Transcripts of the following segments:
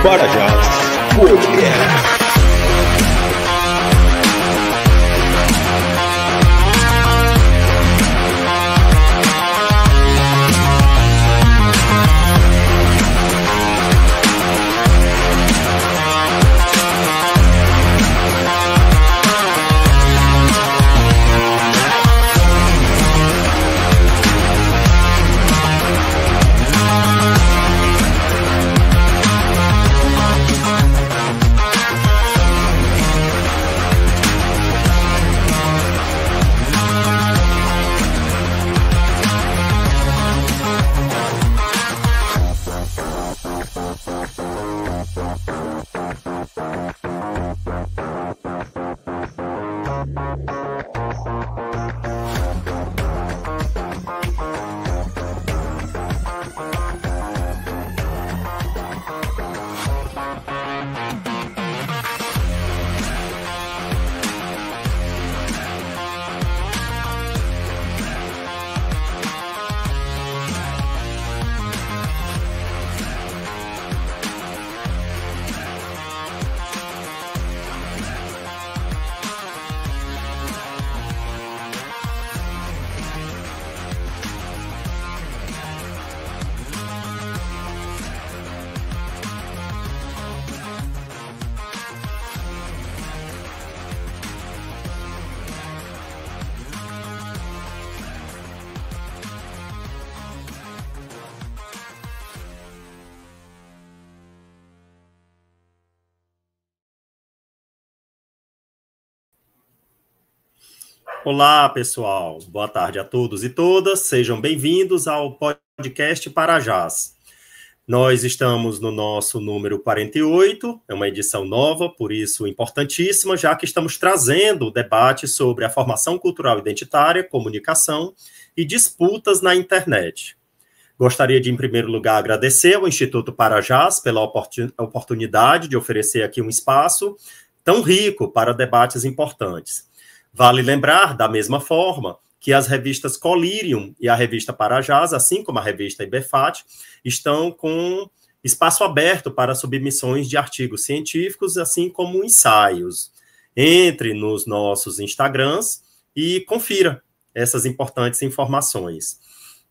Parajás Podcast. Olá, pessoal. Boa tarde a todos e todas. Sejam bem-vindos ao podcast Parajás. Nós estamos no nosso número 48, é uma edição nova, por isso importantíssima, já que estamos trazendo o debate sobre a formação cultural identitária, comunicação e disputas na internet. Gostaria de, em primeiro lugar, agradecer ao Instituto Parajás pela oportunidade de oferecer aqui um espaço tão rico para debates importantes. Vale lembrar, da mesma forma, que as revistas Colirium e a revista Parajás, assim como a revista IBEFAT, estão com espaço aberto para submissões de artigos científicos, assim como ensaios. Entre nos nossos Instagrams e confira essas importantes informações.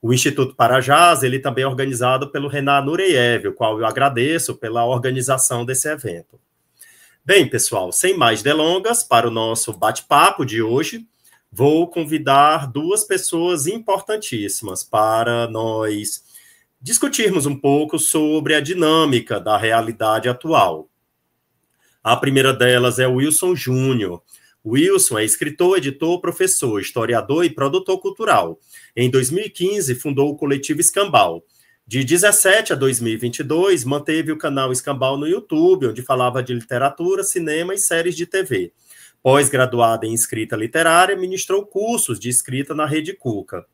O Instituto Parajás, ele também é organizado pelo Renan Nureyev, o qual eu agradeço pela organização desse evento. Bem, pessoal, sem mais delongas, para o nosso bate-papo de hoje, vou convidar duas pessoas importantíssimas para nós discutirmos um pouco sobre a dinâmica da realidade atual. A primeira delas é o Wilson Júnior. Wilson é escritor, editor, professor, historiador e produtor cultural. Em 2015, fundou o coletivo Escambau. De 2017 a 2022, manteve o canal Escambau no YouTube, onde falava de literatura, cinema e séries de TV. Pós-graduada em escrita literária, ministrou cursos de escrita na Rede Cuca.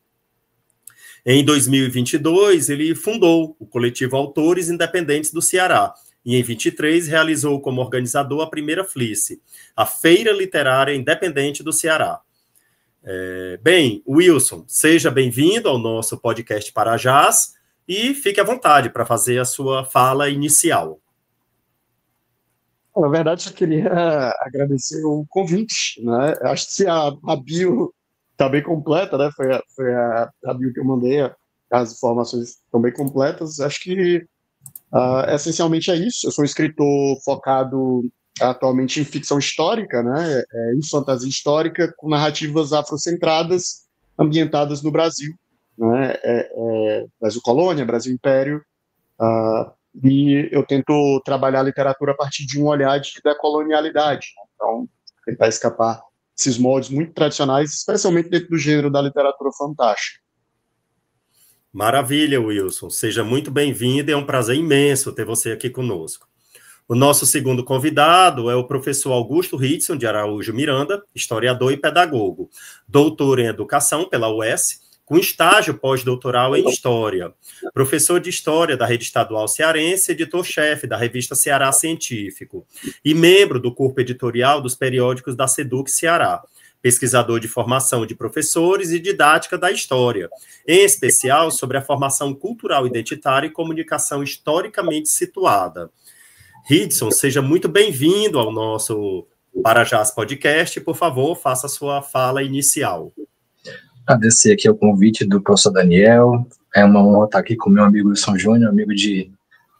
Em 2022, ele fundou o coletivo Autores Independentes do Ceará, e em 2023 realizou como organizador a primeira FLICE, a Feira Literária Independente do Ceará. Bem, Wilson, seja bem-vindo ao nosso podcast Parajás, e fique à vontade para fazer a sua fala inicial. Na verdade, eu queria agradecer o convite, né? Acho que a bio está bem completa, né? Foi a bio que eu mandei, as informações estão bem completas. Acho que, essencialmente, é isso. Eu sou um escritor focado atualmente em ficção histórica, né? Em fantasia histórica, com narrativas afrocentradas, ambientadas no Brasil. Né? Brasil Colônia, Brasil Império, e eu tento trabalhar a literatura a partir de um olhar de decolonialidade, né? Então, tentar escapar desses moldes muito tradicionais, especialmente dentro do gênero da literatura fantástica. Maravilha, Wilson. Seja muito bem-vindo, é um prazer imenso ter você aqui conosco. O nosso segundo convidado é o professor Augusto Ritson de Araújo Miranda, historiador e pedagogo, doutor em educação pela UES, com estágio pós-doutoral em História, professor de História da Rede Estadual Cearense, editor-chefe da revista Ceará Científico e membro do corpo editorial dos periódicos da SEDUC Ceará, pesquisador de formação de professores e didática da história, em especial sobre a formação cultural identitária e comunicação historicamente situada. Ridson, seja muito bem-vindo ao nosso Parajás Podcast. Por favor, faça a sua fala inicial. Agradecer aqui o convite do professor Daniel. É uma honra estar aqui com meu amigo Wilson Júnior, amigo de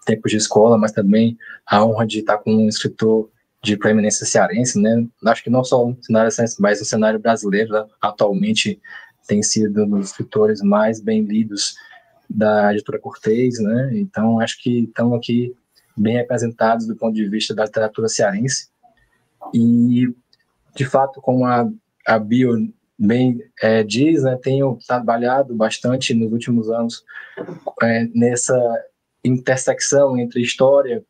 tempos de escola, mas também a honra de estar com um escritor de preeminência cearense, né? Acho que não só no cenário cearense, mas no cenário brasileiro, né? Atualmente tem sido um dos escritores mais bem lidos da editora Cortez, né? Então, acho que estamos aqui bem representados do ponto de vista da literatura cearense. E, de fato, como a Bio bem diz, né, tenho trabalhado bastante nos últimos anos nessa intersecção entre história,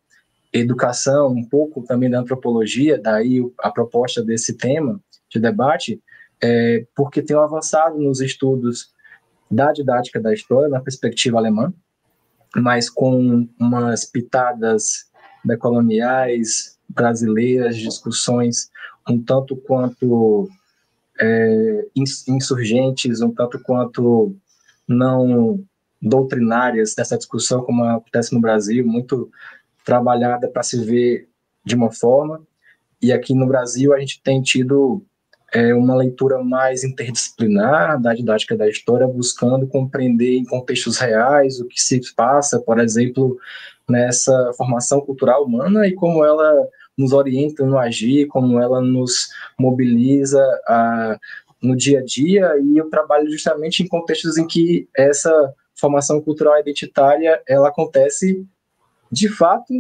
educação, um pouco também da antropologia, daí a proposta desse tema de debate, porque tenho avançado nos estudos da didática da história na perspectiva alemã, mas com umas pitadas decoloniais brasileiras, discussões um tanto quanto insurgentes, um tanto quanto não doutrinárias dessa discussão, como acontece no Brasil, muito trabalhada para se ver de uma forma, e aqui no Brasil a gente tem tido uma leitura mais interdisciplinar da didática da história, buscando compreender em contextos reais o que se passa, por exemplo, nessa formação cultural humana e como ela nos orienta no agir, como ela nos mobiliza no dia a dia, e eu trabalho justamente em contextos em que essa formação cultural identitária, ela acontece de fato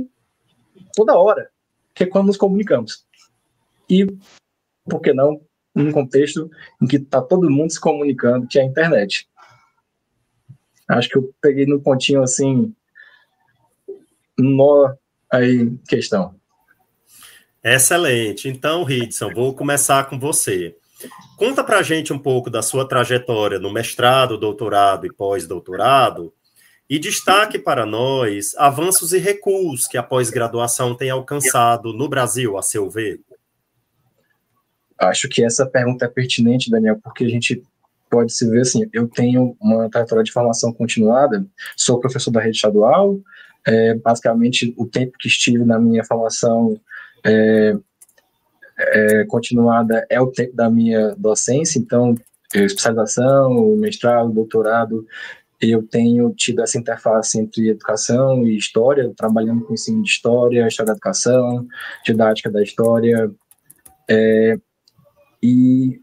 toda hora, que é quando nos comunicamos. E, por que não, num contexto em que está todo mundo se comunicando, que é a internet. Acho que eu peguei no pontinho assim, nó aí, questão. Excelente. Então, Ridson, vou começar com você. Conta pra gente um pouco da sua trajetória no mestrado, doutorado e pós-doutorado e destaque para nós avanços e recuos que a pós-graduação tem alcançado no Brasil, a seu ver. Acho que essa pergunta é pertinente, Daniel, porque a gente pode se ver assim, eu tenho uma trajetória de formação continuada, sou professor da rede estadual, basicamente o tempo que estive na minha formação continuada é o tempo da minha docência, então, especialização, mestrado, doutorado, eu tenho tido essa interface entre educação e história, trabalhando com ensino de história, história da educação, didática da história, e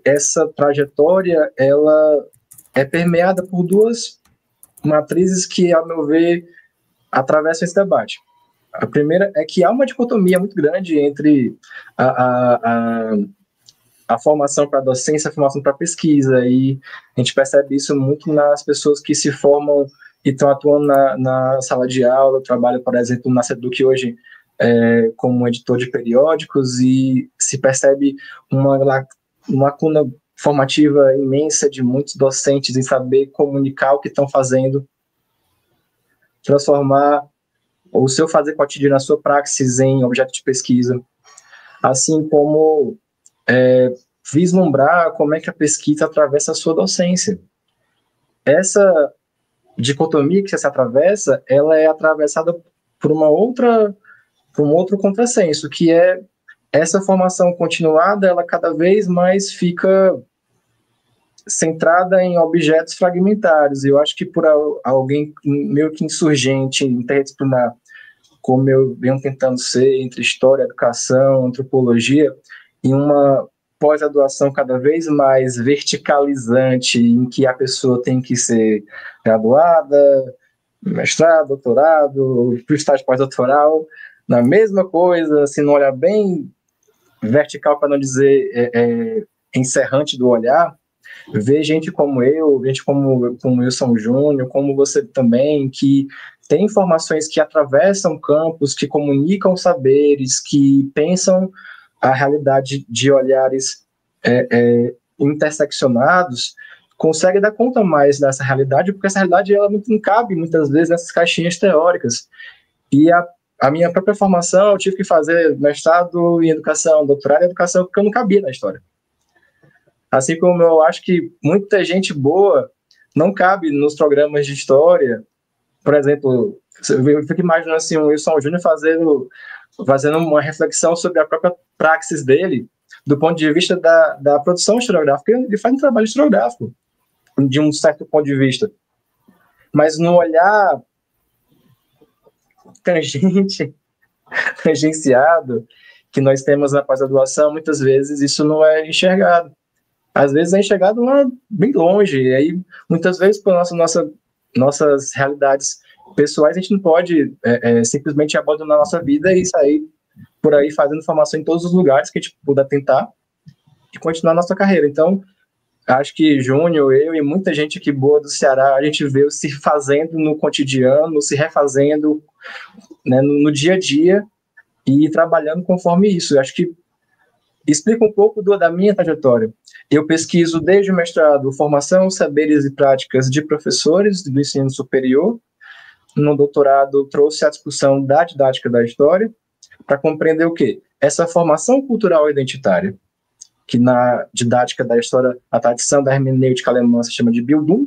essa trajetória, ela é permeada por duas matrizes que, ao meu ver, atravessam esse debate. A primeira é que há uma dicotomia muito grande entre a formação para a docência e a formação para a pesquisa, e a gente percebe isso muito nas pessoas que se formam e estão atuando na sala de aula. Eu trabalho, por exemplo, na SEDUC hoje como editor de periódicos, e se percebe uma lacuna formativa imensa de muitos docentes em saber comunicar o que estão fazendo, transformar o seu fazer cotidiano, a sua praxis em objeto de pesquisa, assim como vislumbrar como é que a pesquisa atravessa a sua docência. Essa dicotomia que se atravessa, ela é atravessada por um outro contrassenso, que é essa formação continuada, ela cada vez mais fica centrada em objetos fragmentários. Eu acho que por alguém meio que insurgente, interdisciplinar, como eu venho tentando ser, entre história, educação, antropologia, em uma pós-graduação cada vez mais verticalizante, em que a pessoa tem que ser graduada, mestrado, doutorado, estágio pós-doutoral, na mesma coisa, se não olhar bem vertical, para não dizer encerrante do olhar, ver gente como eu, gente como Wilson Júnior, como você também, que tem informações que atravessam campos, que comunicam saberes, que pensam a realidade de olhares interseccionados, consegue dar conta mais dessa realidade, porque essa realidade ela não cabe muitas vezes nessas caixinhas teóricas. E a minha própria formação, eu tive que fazer mestrado em educação, doutorado em educação, porque eu não cabia na história. Assim como eu acho que muita gente boa não cabe nos programas de história. Por exemplo, Eu fico imaginando assim, o Wilson Júnior fazendo uma reflexão sobre a própria praxis dele, do ponto de vista da produção historiográfica. Ele faz um trabalho historiográfico, de um certo ponto de vista. Mas no olhar tangenciado que nós temos na pós-graduação, muitas vezes isso não é enxergado. Às vezes é enxergado lá bem longe, e aí muitas vezes por nossas realidades pessoais a gente não pode simplesmente abandonar a nossa vida e sair por aí fazendo formação em todos os lugares que a gente puder tentar e continuar a nossa carreira. Então, acho que Júnior, eu e muita gente aqui boa do Ceará, a gente vê se fazendo no cotidiano, se refazendo, né, no dia a dia e trabalhando conforme isso. Eu acho que explica um pouco da minha trajetória. Eu pesquiso desde o mestrado formação, saberes e práticas de professores do ensino superior. No doutorado, trouxe a discussão da didática da história para compreender o quê? Essa formação cultural identitária, que na didática da história, a tradição da hermenêutica alemã se chama de Bildung,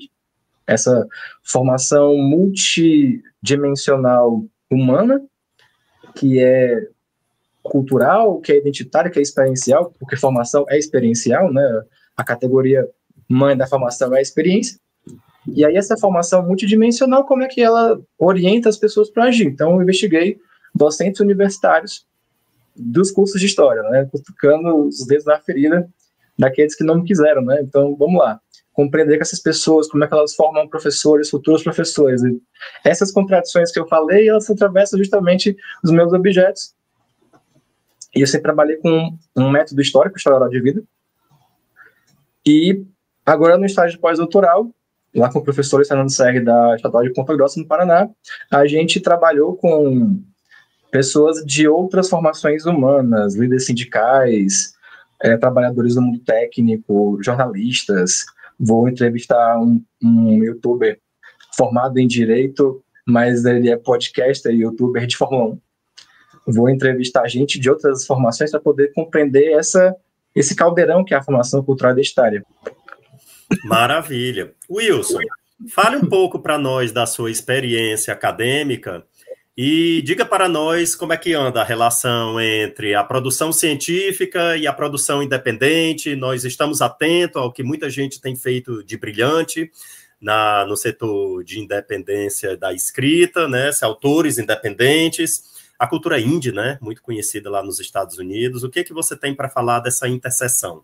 essa formação multidimensional humana, que é cultural, que é identitária, que é experiencial, porque formação é experiencial, né? A categoria mãe da formação é a experiência. E aí essa formação multidimensional, como é que ela orienta as pessoas para agir? Então eu investiguei docentes universitários dos cursos de história, né? Cutucando os dedos na ferida daqueles que não me quiseram, né? Então vamos lá, compreender que essas pessoas, como é que elas formam professores, futuros professores. E essas contradições que eu falei, elas atravessam justamente os meus objetos. E eu sempre trabalhei com um método histórico, história oral de vida. E agora no estágio de pós-doutoral, lá com o professor Fernando Serri da Estadual de Ponta Grossa, no Paraná, a gente trabalhou com pessoas de outras formações humanas, líderes sindicais, trabalhadores do mundo técnico, jornalistas. Vou entrevistar um youtuber formado em Direito, mas ele é podcaster e youtuber de Fórmula 1. Vou entrevistar gente de outras formações para poder compreender esse caldeirão que é a formação cultural identitária. Maravilha. Wilson, fale um pouco para nós da sua experiência acadêmica e diga para nós como é que anda a relação entre a produção científica e a produção independente. Nós estamos atentos ao que muita gente tem feito de brilhante no setor de independência da escrita, né? Autores independentes, a cultura indie, né? Muito conhecida lá nos Estados Unidos. O que você tem para falar dessa interseção?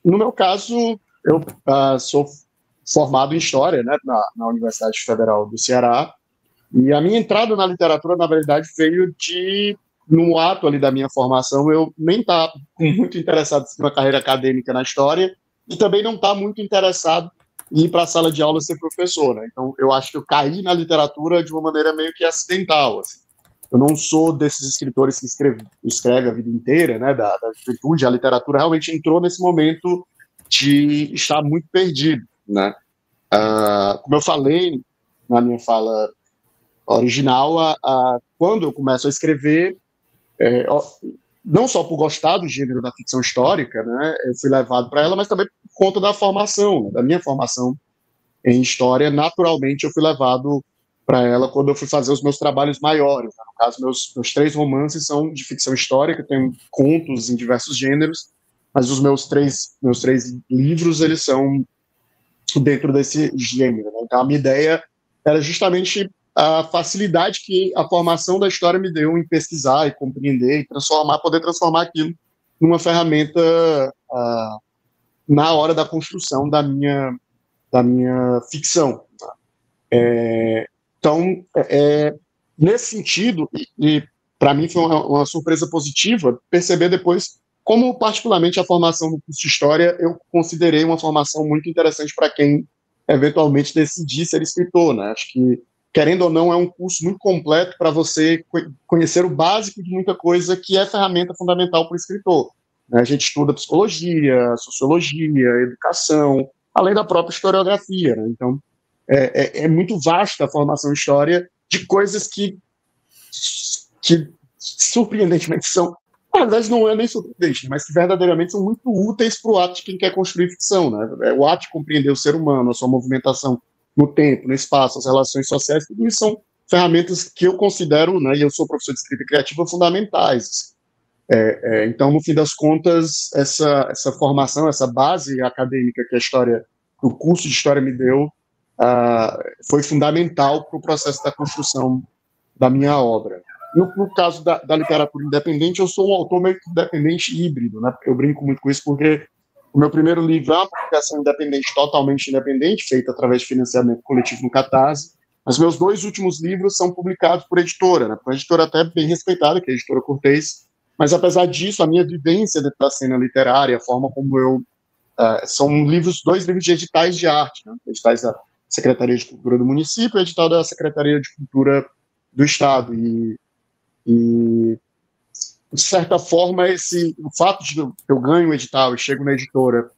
No meu caso, eu sou formado em História, né, na Universidade Federal do Ceará, e a minha entrada na literatura, na verdade, veio no ato ali da minha formação, eu nem estava muito interessado em uma carreira acadêmica na História, e também não estava muito interessado em ir para a sala de aula ser professor, né? Então, eu acho que eu caí na literatura de uma maneira meio que acidental, assim. Eu não sou desses escritores que escreve a vida inteira, né, da juventude. A literatura realmente entrou nesse momento de estar muito perdido, né? Como eu falei na minha fala original, quando eu começo a escrever, não só por gostar do gênero da ficção histórica, né, eu fui levado para ela, mas também por conta da formação, né, da minha formação em História. Naturalmente, eu fui levado para ela quando eu fui fazer os meus trabalhos maiores, né? No caso, meus 3 romances são de ficção histórica, tem contos em diversos gêneros, mas os meus três livros, eles são dentro desse gênero, né? Então, a minha ideia era justamente a facilidade que a formação da história me deu em pesquisar e compreender e poder transformar aquilo numa ferramenta na hora da construção da minha ficção. Então, nesse sentido, e para mim foi uma surpresa positiva perceber depois como, particularmente, a formação no curso de História eu considerei uma formação muito interessante para quem eventualmente decidir ser escritor, né? Acho que, querendo ou não, é um curso muito completo para você conhecer o básico de muita coisa que é ferramenta fundamental para o escritor. A gente estuda psicologia, sociologia, educação, além da própria historiografia, né? Então, é muito vasta a formação em História de coisas que surpreendentemente são, na verdade não é nem surpreendente, mas que verdadeiramente são muito úteis para o ato de quem quer construir ficção, né? O ato de compreender o ser humano, a sua movimentação no tempo, no espaço, as relações sociais, tudo isso são ferramentas que eu considero, né, e eu sou professor de escrita criativa, fundamentais. Então, no fim das contas, essa formação, essa base acadêmica que o curso de História me deu, foi fundamental para o processo da construção da minha obra. No caso da literatura independente, eu sou um autor meio que independente híbrido, né? Eu brinco muito com isso porque o meu primeiro livro é uma publicação independente, totalmente independente, feita através de financiamento coletivo no Catarse. Mas meus 2 últimos livros são publicados por editora, né? Por uma editora até bem respeitada, que é a Editora Cortez. Mas, apesar disso, a minha vivência dentro da cena literária, a forma como eu... são 2 livros de editais de arte, né? Editais da Secretaria de Cultura do município e edital da Secretaria de Cultura do Estado. E de certa forma, o fato de eu ganho um edital e chego na editora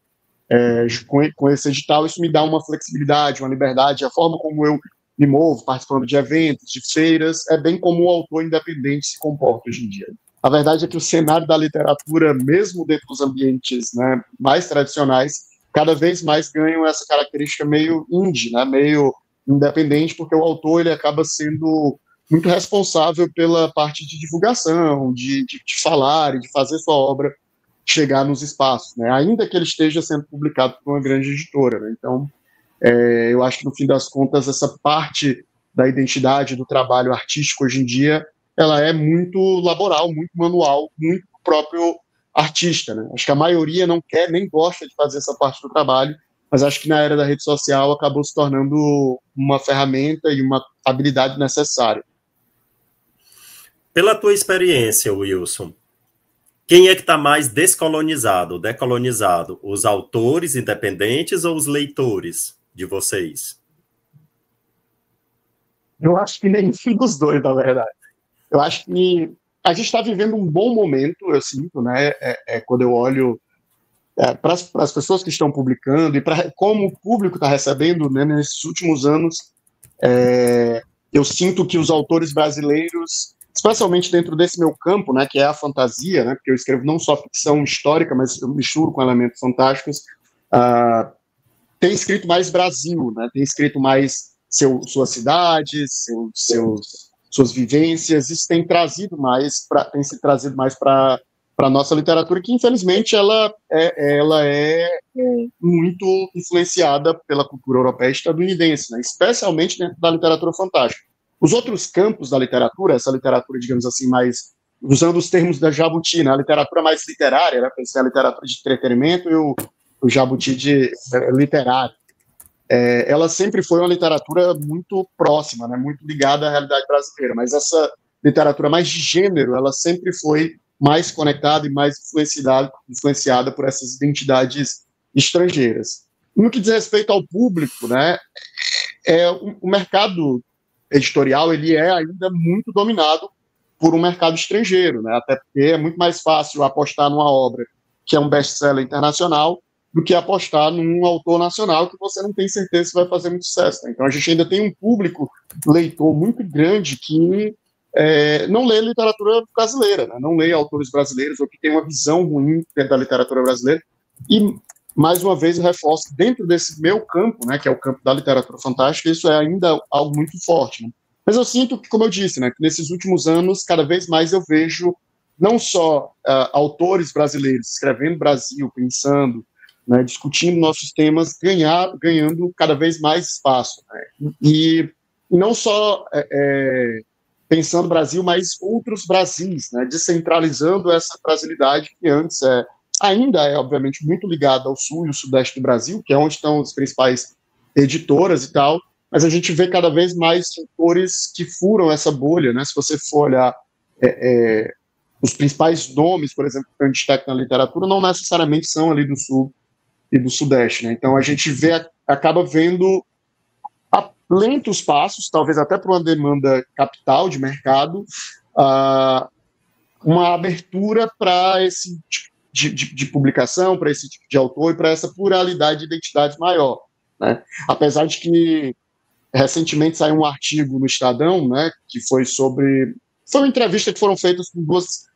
com esse edital, isso me dá uma flexibilidade, uma liberdade, a forma como eu me movo, participando de eventos, de feiras, é bem como o autor independente se comporta hoje em dia. A verdade é que o cenário da literatura, mesmo dentro dos ambientes, né, mais tradicionais, cada vez mais ganham essa característica meio indie, né, meio independente, porque o autor ele acaba sendo muito responsável pela parte de divulgação, de falar e de fazer sua obra chegar nos espaços, né, ainda que ele esteja sendo publicado por uma grande editora, né. Então, eu acho que, no fim das contas, essa parte da identidade do trabalho artístico hoje em dia, ela é muito laboral, muito manual, muito próprio artista, né? Acho que a maioria não quer nem gosta de fazer essa parte do trabalho, mas acho que na era da rede social acabou se tornando uma ferramenta e uma habilidade necessária. Pela tua experiência, Wilson, quem é que está mais descolonizado, decolonizado? Os autores independentes ou os leitores de vocês? Eu acho que nenhum dos dois, na verdade. Eu acho que a gente está vivendo um bom momento, eu sinto, né? Quando eu olho para as pessoas que estão publicando e para como o público está recebendo, né, nesses últimos anos, eu sinto que os autores brasileiros, especialmente dentro desse meu campo, né, que é a fantasia, né, porque eu escrevo não só ficção histórica, mas eu misturo com elementos fantásticos, tem escrito mais Brasil, né, tem escrito mais suas cidades, suas vivências, isso tem se trazido mais para a nossa literatura, que infelizmente ela é muito influenciada pela cultura europeia e estadunidense, né? Especialmente dentro da literatura fantástica. Os outros campos da literatura, essa literatura, digamos assim, mais, usando os termos da Jabuti, né? A literatura mais literária, né? A literatura de entretenimento e o Jabuti de literário. Ela sempre foi uma literatura muito próxima, né, muito ligada à realidade brasileira, mas essa literatura mais de gênero, ela sempre foi mais conectada e mais influenciada por essas identidades estrangeiras. No que diz respeito ao público, né, o mercado editorial ele é ainda muito dominado por um mercado estrangeiro, né, até porque é muito mais fácil apostar numa obra que é um best-seller internacional do que apostar num autor nacional que você não tem certeza se vai fazer muito sucesso. Né? Então, a gente ainda tem um público leitor muito grande que não lê literatura brasileira, né? Não lê autores brasileiros ou que tem uma visão ruim da literatura brasileira. E, mais uma vez, eu reforço, dentro desse meu campo, né, que é o campo da literatura fantástica, isso é ainda algo muito forte. Né? Mas eu sinto que, como eu disse, né, que nesses últimos anos, cada vez mais eu vejo não só autores brasileiros escrevendo Brasil, pensando, né, discutindo nossos temas, ganhando cada vez mais espaço. Né? E não só pensando Brasil, mas outros Brasis, né, descentralizando essa brasilidade que antes ainda é, obviamente, muito ligada ao sul e ao sudeste do Brasil, que é onde estão as principais editoras e tal, mas a gente vê cada vez mais autores que furam essa bolha. Né? Se você for olhar os principais nomes, por exemplo, que a gente destaca na literatura, não necessariamente são ali do sul e do sudeste, né? Então a gente acaba vendo a lentos passos, talvez até por uma demanda capital de mercado, uma abertura para esse tipo de publicação, para esse tipo de autor e para essa pluralidade de identidades maior, né? Apesar de que recentemente saiu um artigo no Estadão, né, que foi uma entrevista que foram feitas com duas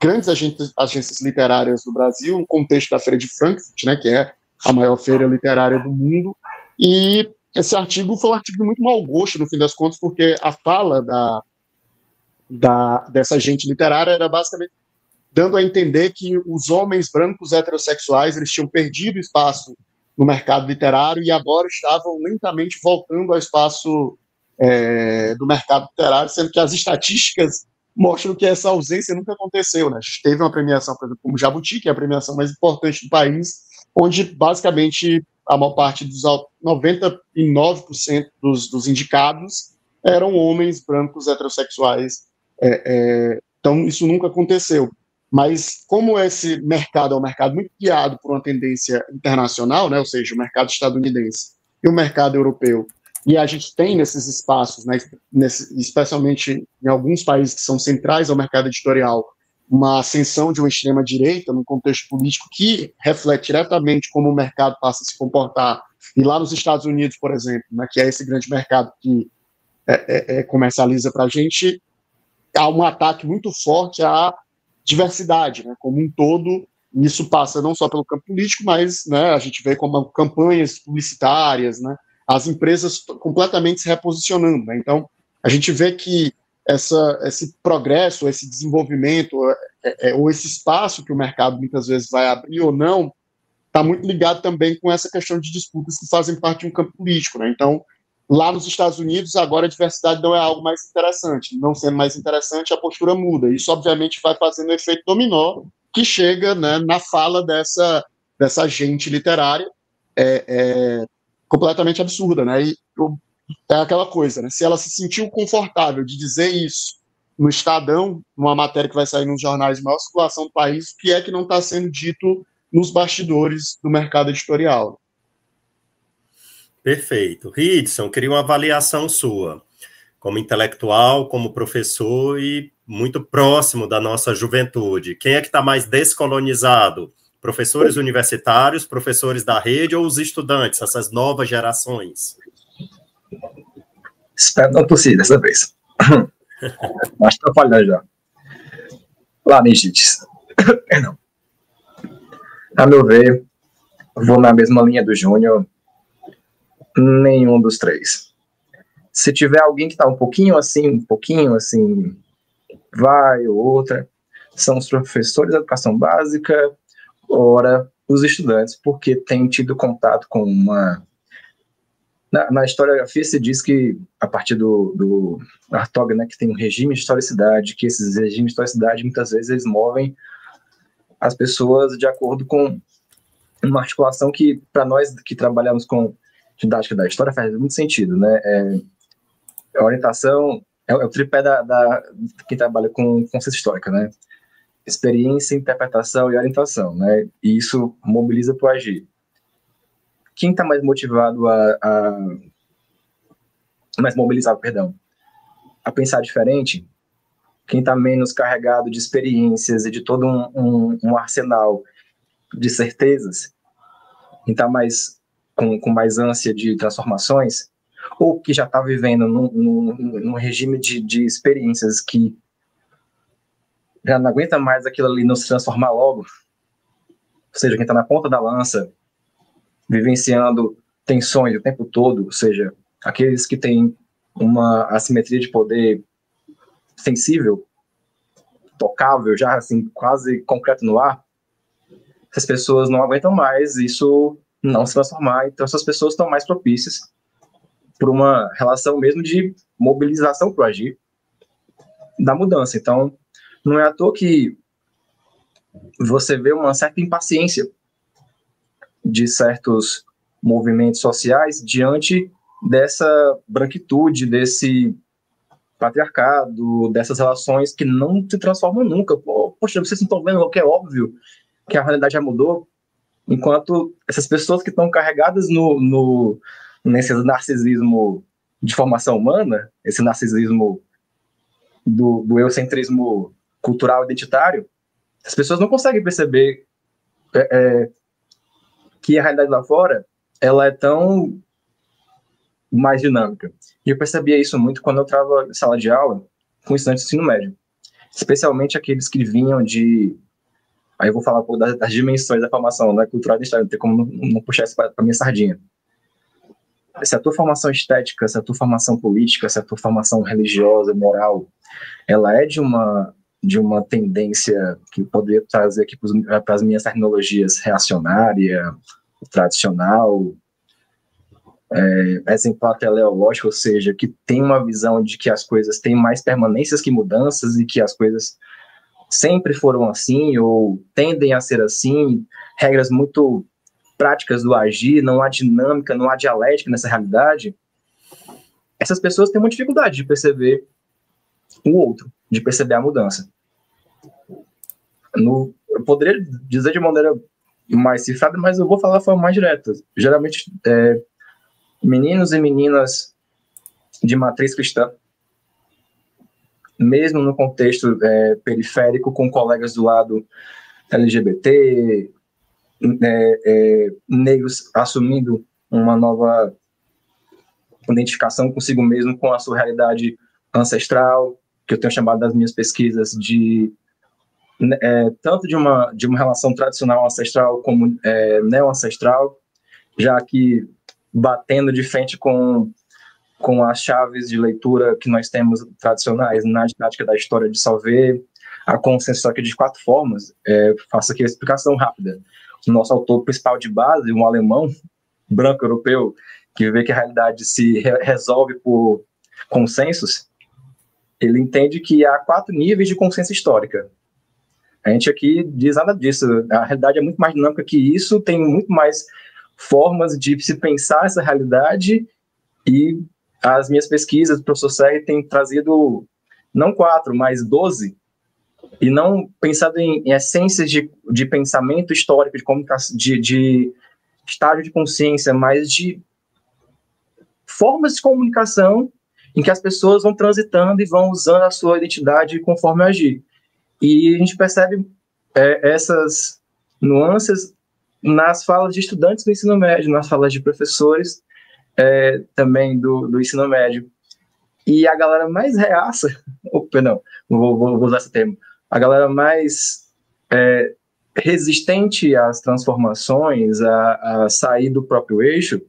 grandes agências literárias do Brasil, no contexto da Feira de Frankfurt, né, que é a maior feira literária do mundo, E esse artigo foi um artigo de muito mau gosto, no fim das contas, porque a fala dessa gente literária era basicamente dando a entender que os homens brancos heterossexuais eles tinham perdido espaço no mercado literário e agora estavam lentamente voltando ao espaço do mercado literário, sendo que as estatísticas mostram que essa ausência nunca aconteceu, né? A gente teve uma premiação, por exemplo, como Jabuti, que é a premiação mais importante do país, onde basicamente a maior parte dos 99% dos indicados eram homens brancos heterossexuais. Então isso nunca aconteceu. Mas como esse mercado é um mercado muito guiado por uma tendência internacional, né, ou seja, o mercado estadunidense e o mercado europeu, e a gente tem nesses espaços, né, especialmente em alguns países que são centrais ao mercado editorial, uma ascensão de uma extrema-direita no contexto político que reflete diretamente como o mercado passa a se comportar. E lá nos Estados Unidos, por exemplo, né, que é esse grande mercado que comercializa para a gente, há um ataque muito forte à diversidade, né, como um todo. Isso passa não só pelo campo político, mas, né, a gente vê como campanhas publicitárias, né, as empresas completamente se reposicionando, né? Então, a gente vê que esse progresso, esse desenvolvimento, ou esse espaço que o mercado muitas vezes vai abrir ou não, está muito ligado também com essa questão de disputas que fazem parte de um campo político, né? Então, lá nos Estados Unidos, agora a diversidade não é algo mais interessante. Não sendo mais interessante, a postura muda. Isso, obviamente, vai fazendo um efeito dominó que chega, né, na fala dessa gente literária, completamente absurda, né? E é aquela coisa, né? Se ela se sentiu confortável de dizer isso no Estadão, numa matéria que vai sair nos jornais de maior circulação do país, o que é que não está sendo dito nos bastidores do mercado editorial? Perfeito. Ridson, queria uma avaliação sua, como intelectual, como professor e muito próximo da nossa juventude. Quem é que está mais descolonizado? Professores universitários, professores da rede ou os estudantes, essas novas gerações? Espero não tossir dessa vez. Mas estou falhando já. Laringites. Perdão. A meu ver, vou na mesma linha do Júnior. Nenhum dos três. Se tiver alguém que está um pouquinho assim, vai ou outra, são os professores de educação básica, ora, os estudantes, porque têm tido contato com uma... Na historiografia se diz que, a partir do Hartog, né, que tem um regime de historicidade, que esses regimes de historicidade, muitas vezes, eles movem as pessoas de acordo com uma articulação que, para nós que trabalhamos com didática da história, faz muito sentido, né? A orientação é o tripé de quem trabalha com consciência histórica, né? Experiência, interpretação e orientação, né? E isso mobiliza para o agir. Quem está mais motivado mais mobilizado, perdão, a pensar diferente, quem está menos carregado de experiências e de todo um arsenal de certezas, quem está mais com mais ânsia de transformações, ou que já está vivendo num regime de experiências que já não aguenta mais aquilo ali não se transformar logo, ou seja, quem está na ponta da lança, vivenciando tensões o tempo todo, ou seja, aqueles que têm uma assimetria de poder sensível, tocável, já assim, quase concreto no ar, essas pessoas não aguentam mais isso não se transformar, então essas pessoas estão mais propícias por uma relação mesmo de mobilização para o agir da mudança. Então, não é à toa que você vê uma certa impaciência de certos movimentos sociais diante dessa branquitude, desse patriarcado, dessas relações que não se transformam nunca. Poxa, vocês não estão vendo o que é óbvio, que a realidade já mudou, enquanto essas pessoas que estão carregadas nesse narcisismo de formação humana, esse narcisismo do eurocentrismo cultural identitário, as pessoas não conseguem perceber que a realidade lá fora ela é tão mais dinâmica. E eu percebia isso muito quando eu estava em sala de aula com estudantes do ensino médio, especialmente aqueles que vinham de... Aí eu vou falar um pouco das dimensões da formação, né, cultural e identitária, não tem como não puxar isso para minha sardinha. se a tua formação estética, se a tua formação política, se a tua formação religiosa, moral, ela é de uma tendência que eu poderia trazer aqui para as minhas terminologias reacionária, tradicional, exemplar teleológico, ou seja, que tem uma visão de que as coisas têm mais permanências que mudanças e que as coisas sempre foram assim ou tendem a ser assim, regras muito práticas do agir, não há dinâmica, não há dialética nessa realidade, essas pessoas têm uma dificuldade de perceber o outro, de perceber a mudança. Eu poderia dizer de maneira mais cifrada, mas eu vou falar de forma mais direta. Geralmente, meninos e meninas de matriz cristã, mesmo no contexto periférico, com colegas do lado LGBT, negros assumindo uma nova identificação consigo mesmo, com a sua realidade ancestral, que eu tenho chamado das minhas pesquisas de tanto de uma relação tradicional ancestral como neo-ancestral, já que batendo de frente com as chaves de leitura que nós temos tradicionais na didática da história de Salvé, a consciência aqui de 4 formas. Faço aqui a explicação rápida. O nosso autor principal de base, um alemão, branco europeu, que vê que a realidade se resolve por consensos, ele entende que há 4 níveis de consciência histórica. A gente aqui diz nada disso. A realidade é muito mais dinâmica que isso, tem muito mais formas de se pensar essa realidade, e as minhas pesquisas do professor Serri têm trazido não 4, mas 12, e não pensado em essências de pensamento histórico, de comunicação, de estágio de consciência, mas de formas de comunicação em que as pessoas vão transitando e vão usando a sua identidade conforme agir. E a gente percebe essas nuances nas falas de estudantes do ensino médio, nas falas de professores também do ensino médio. E a galera mais reaça, vou usar esse termo, a galera mais resistente às transformações, a sair do próprio eixo,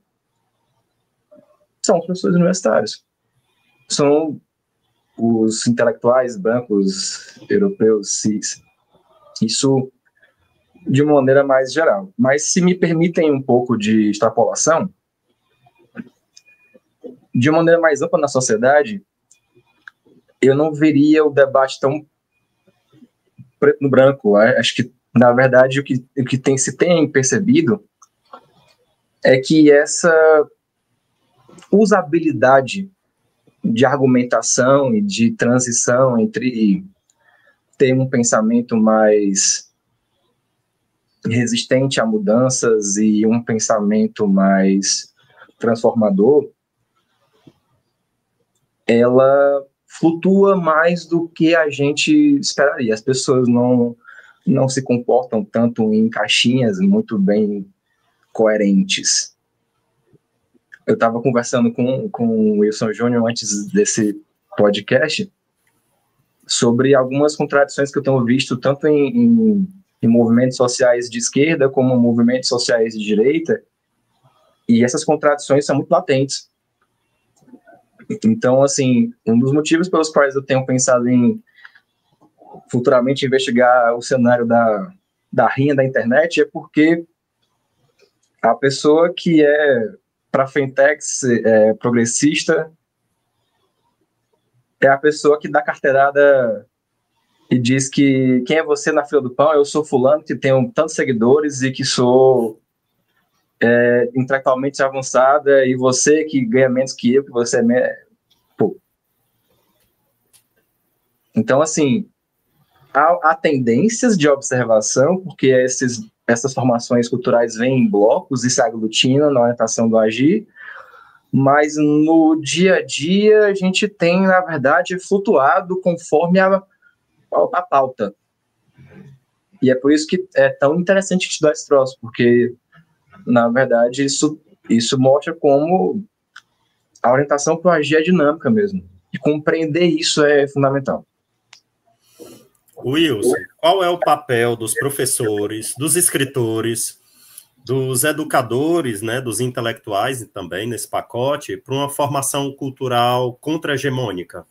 são os professores universitários. São os intelectuais brancos, europeus, cis. Isso de uma maneira mais geral. Mas se me permitem um pouco de extrapolação, de uma maneira mais ampla na sociedade, eu não veria o debate tão preto no branco. Acho que, na verdade, o que se tem percebido é que essa usabilidade de argumentação e de transição entre ter um pensamento mais resistente a mudanças e um pensamento mais transformador, ela flutua mais do que a gente esperaria. As pessoas não se comportam tanto em caixinhas muito bem coerentes. Eu estava conversando com o Wilson Júnior antes desse podcast sobre algumas contradições que eu tenho visto tanto em movimentos sociais de esquerda como movimentos sociais de direita, e essas contradições são muito latentes. Então, assim, um dos motivos pelos quais eu tenho pensado em futuramente investigar o cenário da rinha da internet é porque a pessoa que para frentex progressista é a pessoa que dá carteirada e diz que quem é você na fila do pão? Eu sou fulano, que tenho tantos seguidores e que sou intelectualmente avançada, e você que ganha menos que eu, que você Pô. Então, assim, há tendências de observação, porque essas formações culturais vêm em blocos e se aglutinam na orientação do agir, mas no dia a dia a gente tem, na verdade, flutuado conforme a pauta. E é por isso que é tão interessante estudar esse troço, porque, na verdade, isso mostra como a orientação para o agir é dinâmica mesmo. E compreender isso é fundamental. Wilson, qual é o papel dos professores, dos escritores, dos educadores, né, dos intelectuais também nesse pacote, para uma formação cultural contra-hegemônica?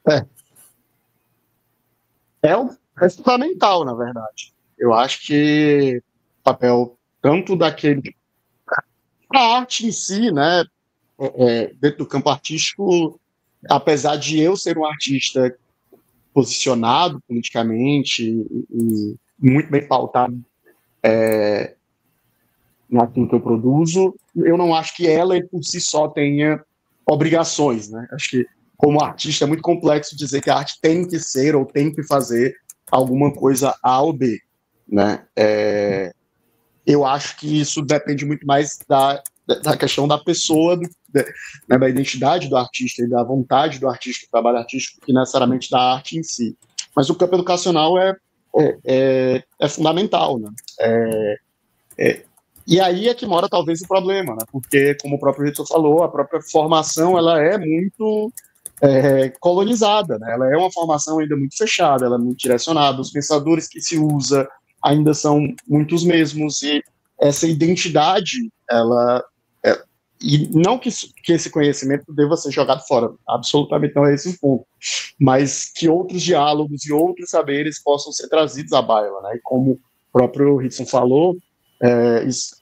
É fundamental, na verdade. Eu acho que o papel tanto daquele... A arte em si, né, dentro do campo artístico, apesar de eu ser um artista posicionado politicamente e muito bem pautado naquilo que eu produzo, eu não acho que ela por si só tenha obrigações, né? Acho que como artista é muito complexo dizer que a arte tem que ser ou tem que fazer alguma coisa A ou B, né? Eu acho que isso depende muito mais da questão da pessoa, né, da identidade do artista e da vontade do artista, do trabalho artístico, que necessariamente da arte em si. Mas o campo educacional é fundamental, né? E aí é que mora talvez o problema, né? Porque, como o próprio Vitor falou, a própria formação ela é muito colonizada, né? Ela é uma formação ainda muito fechada, ela é muito direcionada, os pensadores que se usa ainda são muito os mesmos, e essa identidade, e não que esse conhecimento deva ser jogado fora, absolutamente não é esse o ponto, mas que outros diálogos e outros saberes possam ser trazidos à baila, né? E como o próprio Rickson falou,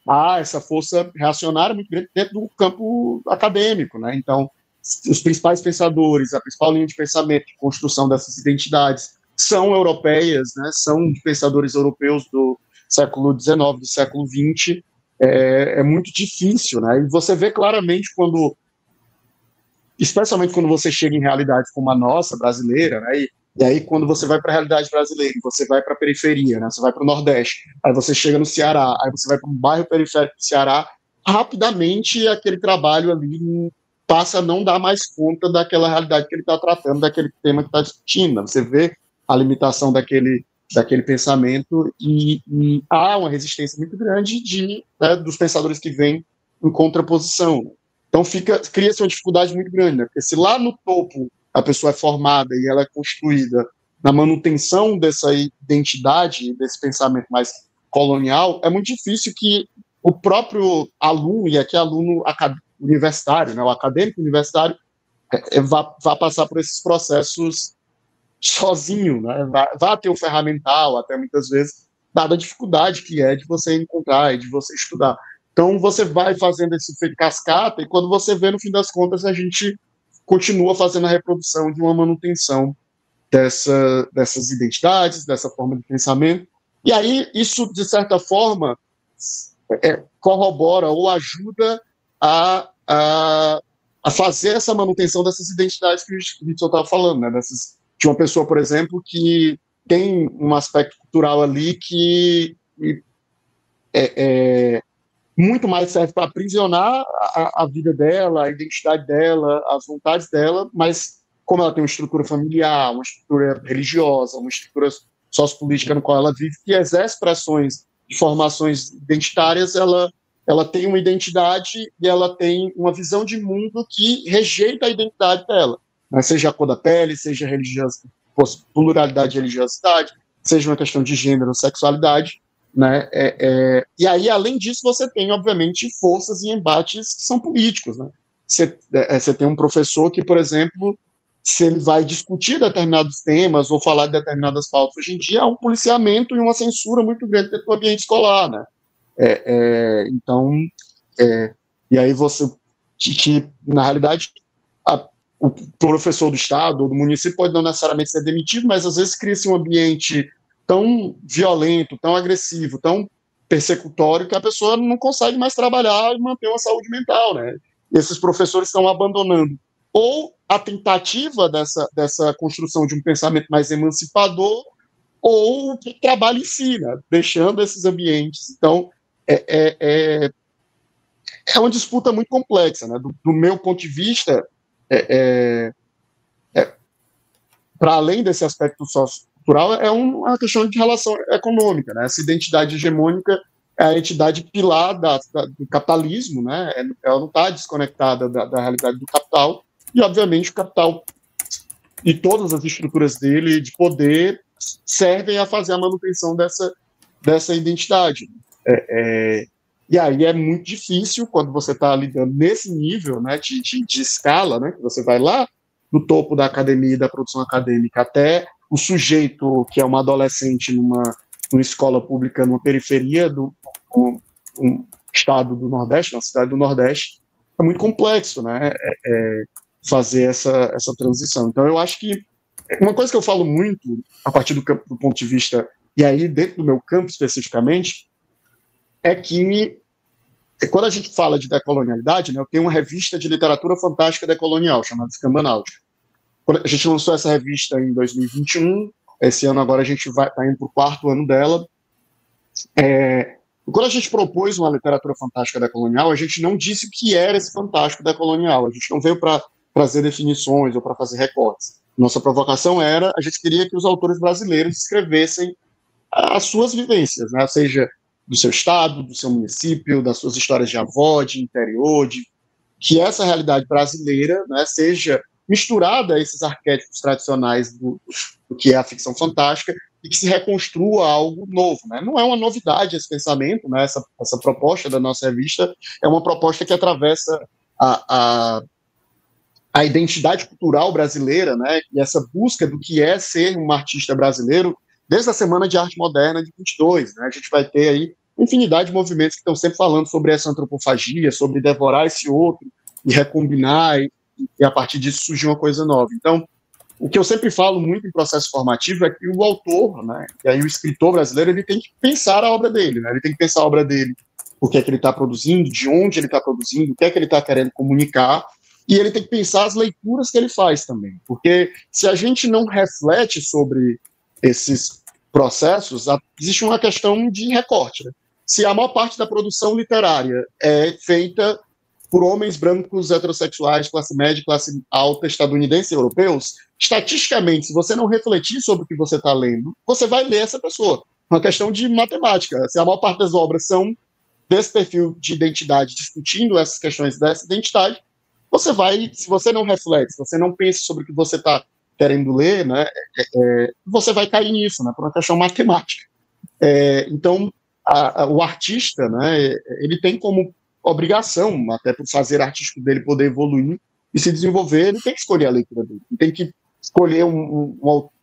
há essa força reacionária muito grande dentro do campo acadêmico, né? Então, os principais pensadores, a principal linha de pensamento de construção dessas identidades são europeias, né? São pensadores europeus do século XIX, do século XX. É muito difícil, né? E você vê claramente especialmente quando você chega em realidades como a nossa, brasileira, né? E aí, quando você vai para a realidade brasileira, você vai para a periferia, né? Você vai para o Nordeste, aí você chega no Ceará, aí você vai para um bairro periférico do Ceará, rapidamente aquele trabalho ali passa a não dar mais conta daquela realidade que ele está tratando, daquele tema que está discutindo. Você vê a limitação daquele pensamento e há uma resistência muito grande dos pensadores que vêm em contraposição. Então cria-se uma dificuldade muito grande, né? Porque se lá no topo a pessoa é formada e ela é construída na manutenção dessa identidade, desse pensamento mais colonial, é muito difícil que o próprio aluno, e aqui aluno universitário, né, o acadêmico universitário, vá passar por esses processos sozinho, né? Vai ter o ferramental, até muitas vezes, dada a dificuldade que é de você encontrar e de você estudar. Então, você vai fazendo esse efeito cascata e quando você vê, no fim das contas, a gente continua fazendo a reprodução de uma manutenção dessas identidades, dessa forma de pensamento. E aí, isso, de certa forma, corrobora ou ajuda a fazer essa manutenção dessas identidades que o Vitor estava falando, né? De uma pessoa, por exemplo, que tem um aspecto cultural ali que muito mais serve para aprisionar a vida dela, a identidade dela, as vontades dela, mas como ela tem uma estrutura familiar, uma estrutura religiosa, uma estrutura sociopolítica no qual ela vive, que exerce pressões de formações identitárias, ela tem uma identidade e ela tem uma visão de mundo que rejeita a identidade dela, né? Seja a cor da pele, seja a pluralidade de religiosidade, seja uma questão de gênero, sexualidade, né? E aí, além disso, você tem, obviamente, forças e embates que são políticos, né? Você tem um professor que, por exemplo, se ele vai discutir determinados temas ou falar de determinadas pautas hoje em dia, há um policiamento e uma censura muito grande dentro do ambiente escolar, né? Então, e aí na realidade, o professor do estado ou do município pode não necessariamente ser demitido, mas às vezes cria-se um ambiente tão violento, tão agressivo, tão persecutório, que a pessoa não consegue mais trabalhar e manter uma saúde mental, né? E esses professores estão abandonando ou a tentativa dessa construção de um pensamento mais emancipador ou o trabalho em si, né? Deixando esses ambientes. Então, é uma disputa muito complexa, né? Do meu ponto de vista, para além desse aspecto sociocultural, é uma questão de relação econômica, né? Essa identidade hegemônica é a entidade pilar do capitalismo, né? Ela não está desconectada da realidade do capital, e, obviamente, o capital e todas as estruturas dele de poder servem a fazer a manutenção dessa identidade. E aí é muito difícil quando você está lidando nesse nível, né, de escala, né, que você vai lá do topo da academia e da produção acadêmica até o sujeito que é uma adolescente numa escola pública numa periferia do um estado do Nordeste, uma cidade do Nordeste, é muito complexo, né, fazer essa transição. Então eu acho que uma coisa que eu falo muito a partir do ponto de vista, e aí dentro do meu campo especificamente, é que quando a gente fala de decolonialidade, né, eu tenho uma revista de literatura fantástica decolonial, chamada Escamba Náutica. A gente lançou essa revista em 2021, esse ano agora a gente está indo para o 4º ano dela. Quando a gente propôs uma literatura fantástica decolonial, a gente não disse o que era esse fantástico decolonial, a gente não veio para trazer definições ou para fazer recortes. Nossa provocação era, a gente queria que os autores brasileiros escrevessem as suas vivências, né, seja do seu estado, do seu município, das suas histórias de avó, de interior, que essa realidade brasileira, né, seja misturada a esses arquétipos tradicionais do que é a ficção fantástica e que se reconstrua algo novo. Né? Não é uma novidade esse pensamento, né, essa proposta da nossa revista é uma proposta que atravessa a identidade cultural brasileira, né, e essa busca do que é ser um artista brasileiro desde a Semana de Arte Moderna de 22. Né, a gente vai ter aí infinidade de movimentos que estão sempre falando sobre essa antropofagia, sobre devorar esse outro e recombinar, e a partir disso surgir uma coisa nova. Então, o que eu sempre falo muito em processo formativo é que o autor, né, e aí o escritor brasileiro, ele tem que pensar a obra dele, né, ele tem que pensar a obra dele, o que é que ele está produzindo, de onde ele está produzindo, o que é que ele está querendo comunicar, e ele tem que pensar as leituras que ele faz também, porque se a gente não reflete sobre esses processos, existe uma questão de recorte, né? Se a maior parte da produção literária é feita por homens brancos, heterossexuais, classe média, classe alta, estadunidenses e europeus, estatisticamente, se você não refletir sobre o que você está lendo, você vai ler essa pessoa. Uma questão de matemática. Se a maior parte das obras são desse perfil de identidade, discutindo essas questões dessa identidade, você vai, se você não reflete, se você não pensa sobre o que você está querendo ler, né, você vai cair nisso, né, por uma questão matemática. Então, o artista, né, ele tem como obrigação, até por fazer artístico dele poder evoluir e se desenvolver, ele tem que escolher a leitura dele. Ele tem que escolher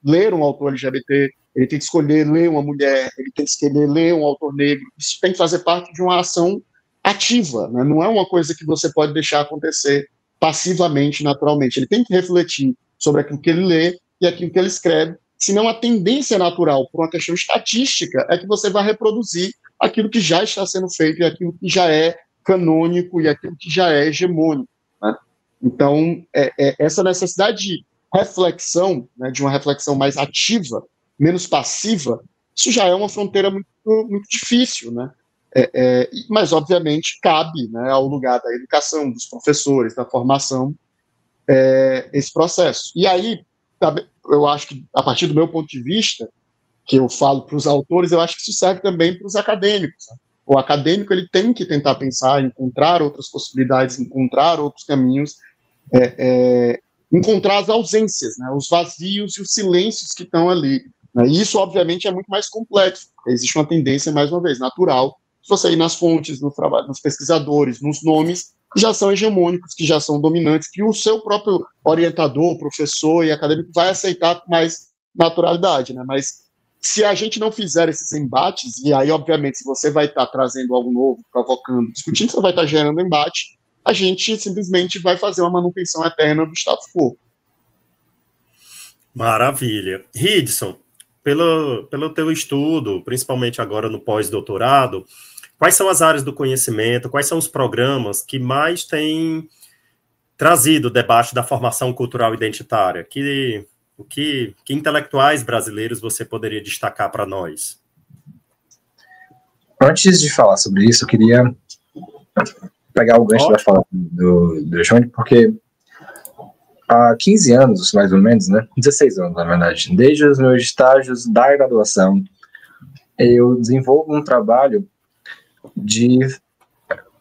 ler um autor LGBT, ele tem que escolher ler uma mulher, ele tem que escolher ler um autor negro. Isso tem que fazer parte de uma ação ativa, né? Não é uma coisa que você pode deixar acontecer passivamente, naturalmente. Ele tem que refletir sobre aquilo que ele lê e aquilo que ele escreve, senão a tendência natural, por uma questão estatística, é que você vai reproduzir aquilo que já está sendo feito e aquilo que já é canônico e aquilo que já é hegemônico. Né? Então, essa necessidade de reflexão, né, de uma reflexão mais ativa, menos passiva, isso já é uma fronteira muito, muito difícil, né? Mas, obviamente, cabe, né, ao lugar da educação, dos professores, da formação, esse processo. E aí, eu acho que, a partir do meu ponto de vista, que eu falo para os autores, eu acho que isso serve também para os acadêmicos. Né? O acadêmico ele tem que tentar pensar, encontrar outras possibilidades, encontrar outros caminhos, encontrar as ausências, né, os vazios e os silêncios que estão ali. Né? E isso, obviamente, é muito mais complexo. Existe uma tendência, mais uma vez, natural, se você ir nas fontes, no trabalho, nos pesquisadores, nos nomes, que já são hegemônicos, que já são dominantes, que o seu próprio orientador, professor e acadêmico vai aceitar com mais naturalidade. Né? Mas se a gente não fizer esses embates, e aí, obviamente, se você vai estar trazendo algo novo, provocando, discutindo, você vai estar gerando embate, a gente simplesmente vai fazer uma manutenção eterna do status quo. Maravilha. Ridson, pelo teu estudo, principalmente agora no pós-doutorado, quais são as áreas do conhecimento, quais são os programas que mais têm trazido o debate da formação cultural identitária? Que intelectuais brasileiros você poderia destacar para nós? Antes de falar sobre isso, eu queria pegar o gancho da fala do Johnny, porque há 15 anos, mais ou menos, né? 16 anos, na verdade, desde os meus estágios da graduação, eu desenvolvo um trabalho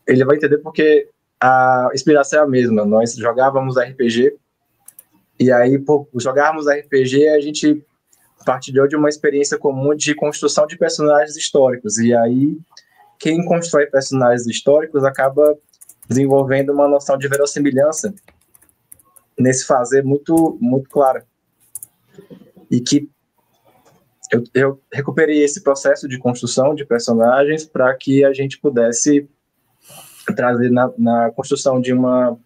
ele vai entender porque a inspiração é a mesma. Nós jogávamos RPG, e aí, por jogarmos RPG, a gente partilhou de uma experiência comum de construção de personagens históricos. E aí, quem constrói personagens históricos acaba desenvolvendo uma noção de verossimilhança nesse fazer muito, muito clara. E que eu recuperei esse processo de construção de personagens para que a gente pudesse trazer na construção de uma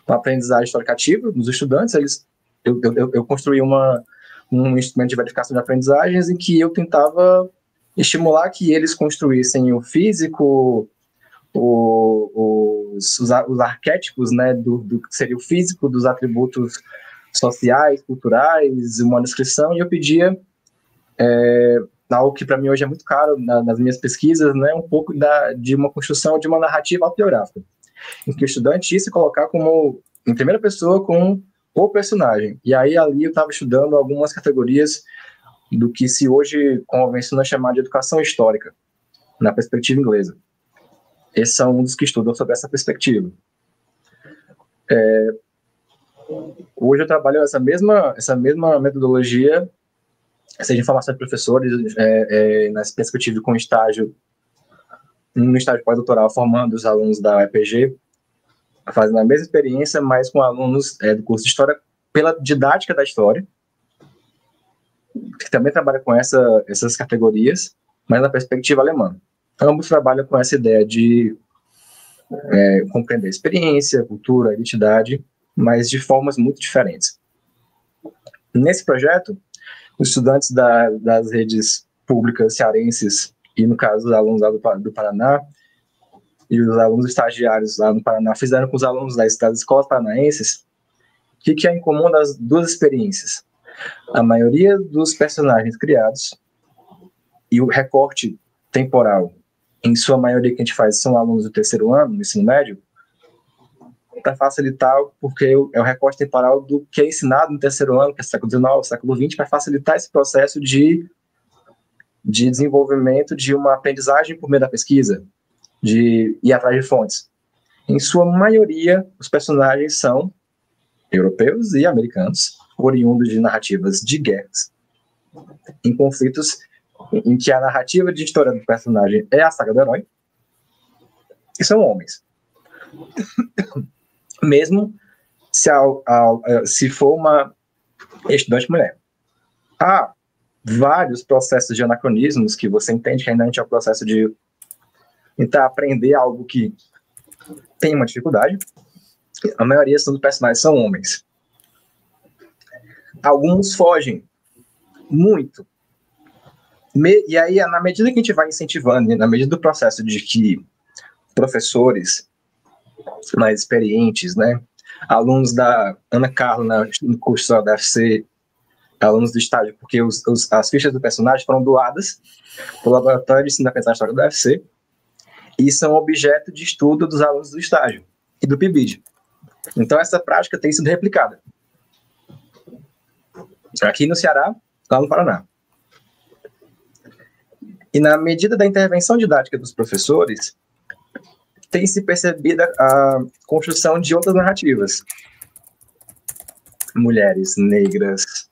aprendizagem historicativa nos estudantes. Eu construí um instrumento de verificação de aprendizagens em que eu tentava estimular que eles construíssem o físico, os arquétipos, né, do que seria o físico, dos atributos sociais, culturais, uma descrição, e eu pedia algo que para mim hoje é muito caro nas minhas pesquisas, né, um pouco de uma construção de uma narrativa autobiográfica, em que o estudante ia se colocar como, em primeira pessoa, com o personagem. E aí ali eu estava estudando algumas categorias do que se hoje convenciona chamar de educação histórica, na perspectiva inglesa. Esses são um dos que estudam sobre essa perspectiva. Hoje eu trabalho essa mesma metodologia, seja em formação de professores, nessa perspectiva com estágio, no estágio pós-doutoral, formando os alunos da UEPG, fazendo a mesma experiência, mas com alunos do curso de História, pela didática da História, que também trabalha com essas categorias, mas na perspectiva alemã. Ambos trabalham com essa ideia de compreender experiência, cultura, identidade, mas de formas muito diferentes. Nesse projeto, os estudantes das redes públicas cearenses, e no caso os alunos lá do Paraná, e os alunos estagiários lá no Paraná, fizeram com os alunos das escolas paranaenses, o que é em comum das duas experiências? A maioria dos personagens criados e o recorte temporal, em sua maioria que a gente faz, são alunos do terceiro ano, do ensino médio, para facilitar, porque é o recorte temporal do que é ensinado no terceiro ano, que é século XIX, século XX, para facilitar esse processo de desenvolvimento de uma aprendizagem por meio da pesquisa, de ir atrás de fontes. Em sua maioria, os personagens são europeus e americanos, oriundos de narrativas de guerras, em conflitos em que a narrativa de história do personagem é a saga do herói, e são homens. Mesmo se for uma estudante mulher. Há vários processos de anacronismos que você entende que ainda a gente é o processo de tentar aprender algo que tem uma dificuldade. A maioria dos personagens são homens. Alguns fogem muito. E aí, na medida que a gente vai incentivando, na medida do processo de que professores mais experientes, né, alunos da Ana Carla no curso da UFC, alunos do estágio, porque as fichas do personagem foram doadas para o laboratório de ensino da aprendizagem da UFC e são objeto de estudo dos alunos do estágio e do PIBID. Então, essa prática tem sido replicada aqui no Ceará, lá no Paraná. E na medida da intervenção didática dos professores, tem se percebido a construção de outras narrativas. Mulheres negras,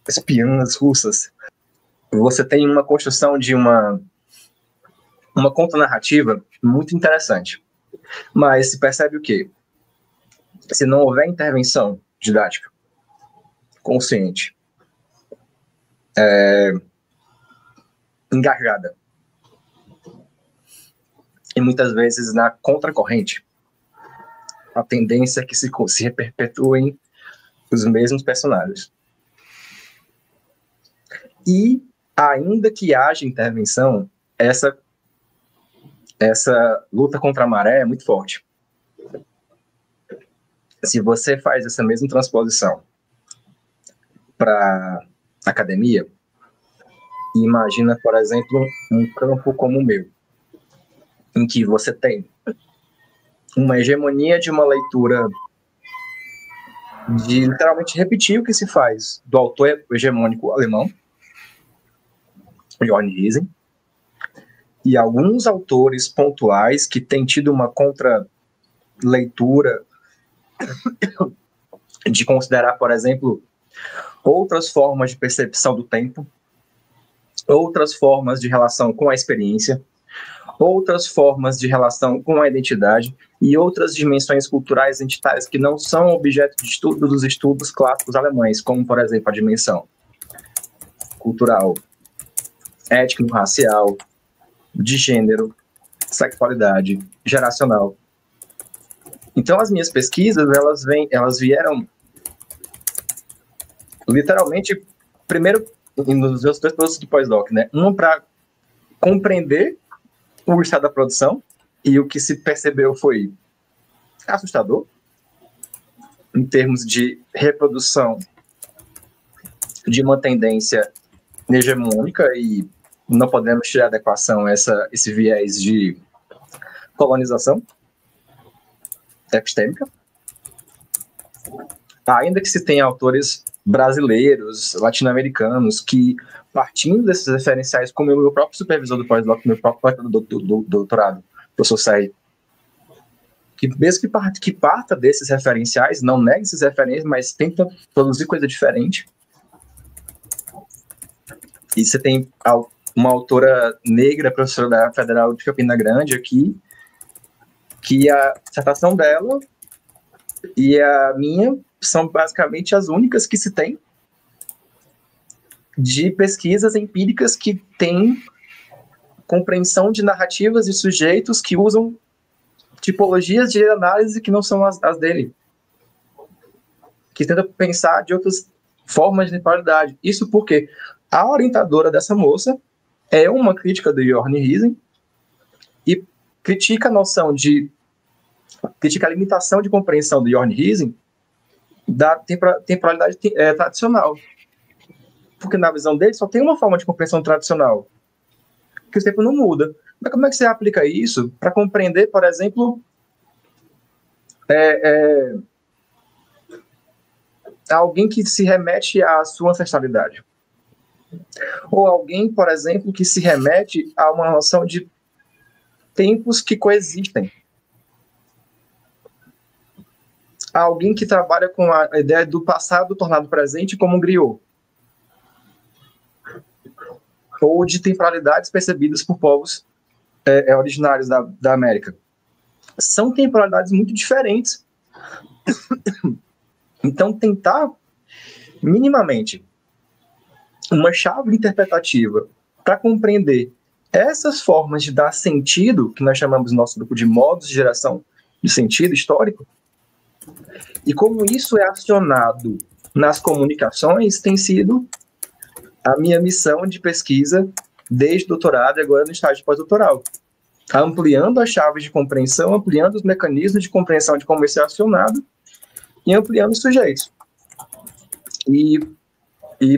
espiãs russas. Você tem uma construção de uma contranarrativa muito interessante. Mas se percebe o quê? Se não houver intervenção didática consciente, engajada, e muitas vezes na contracorrente, a tendência é que se perpetuem os mesmos personagens. E, ainda que haja intervenção, essa luta contra a maré é muito forte. Se você faz essa mesma transposição para a academia, e imagina, por exemplo, um campo como o meu, em que você tem uma hegemonia de uma leitura de literalmente repetir o que se faz do autor hegemônico alemão, Johann Riesen, e alguns autores pontuais que têm tido uma contra-leitura de considerar, por exemplo, outras formas de percepção do tempo, outras formas de relação com a experiência, outras formas de relação com a identidade e outras dimensões culturais identitárias que não são objeto de estudo dos estudos clássicos alemães, como, por exemplo, a dimensão cultural, étnico-racial, de gênero, sexualidade, geracional. Então, as minhas pesquisas, elas vieram literalmente, primeiro, nos meus 2 produtos de pós-doc, né? Um para compreender o estado da produção, e o que se percebeu foi assustador, em termos de reprodução de uma tendência hegemônica, e não podemos tirar da equação esse viés de colonização epistêmica. Ainda que se tenha autores brasileiros, latino-americanos, que, partindo desses referenciais, como o meu próprio supervisor do pós-doc, meu próprio do doutorado, professor Sérgio, que mesmo que parta desses referenciais, não negue esses referenciais, mas tenta produzir coisa diferente. E você tem uma autora negra, professora da Federal de Campina Grande aqui, que a dissertação dela e a minha são basicamente as únicas que se tem de pesquisas empíricas que têm compreensão de narrativas e sujeitos que usam tipologias de análise que não são as dele, que tenta pensar de outras formas de temporalidade. Isso porque a orientadora dessa moça é uma crítica do Jorn Riesen e critica a noção critica a limitação de compreensão do Jorn Riesen da temporalidade tradicional. Porque na visão dele só tem uma forma de compreensão tradicional, que o tempo não muda. Mas como é que você aplica isso para compreender, por exemplo, alguém que se remete à sua ancestralidade? Ou alguém, por exemplo, que se remete a uma noção de tempos que coexistem? Alguém que trabalha com a ideia do passado tornado presente como um griot, ou de temporalidades percebidas por povos originários da América. São temporalidades muito diferentes. Então, tentar, minimamente, uma chave interpretativa para compreender essas formas de dar sentido, que nós chamamos no nosso grupo de modos de geração de sentido histórico, e como isso é acionado nas comunicações, tem sido a minha missão de pesquisa desde o doutorado e agora no estágio pós-doutoral. Ampliando as chaves de compreensão, ampliando os mecanismos de compreensão de como isso é acionado e ampliando os sujeitos. E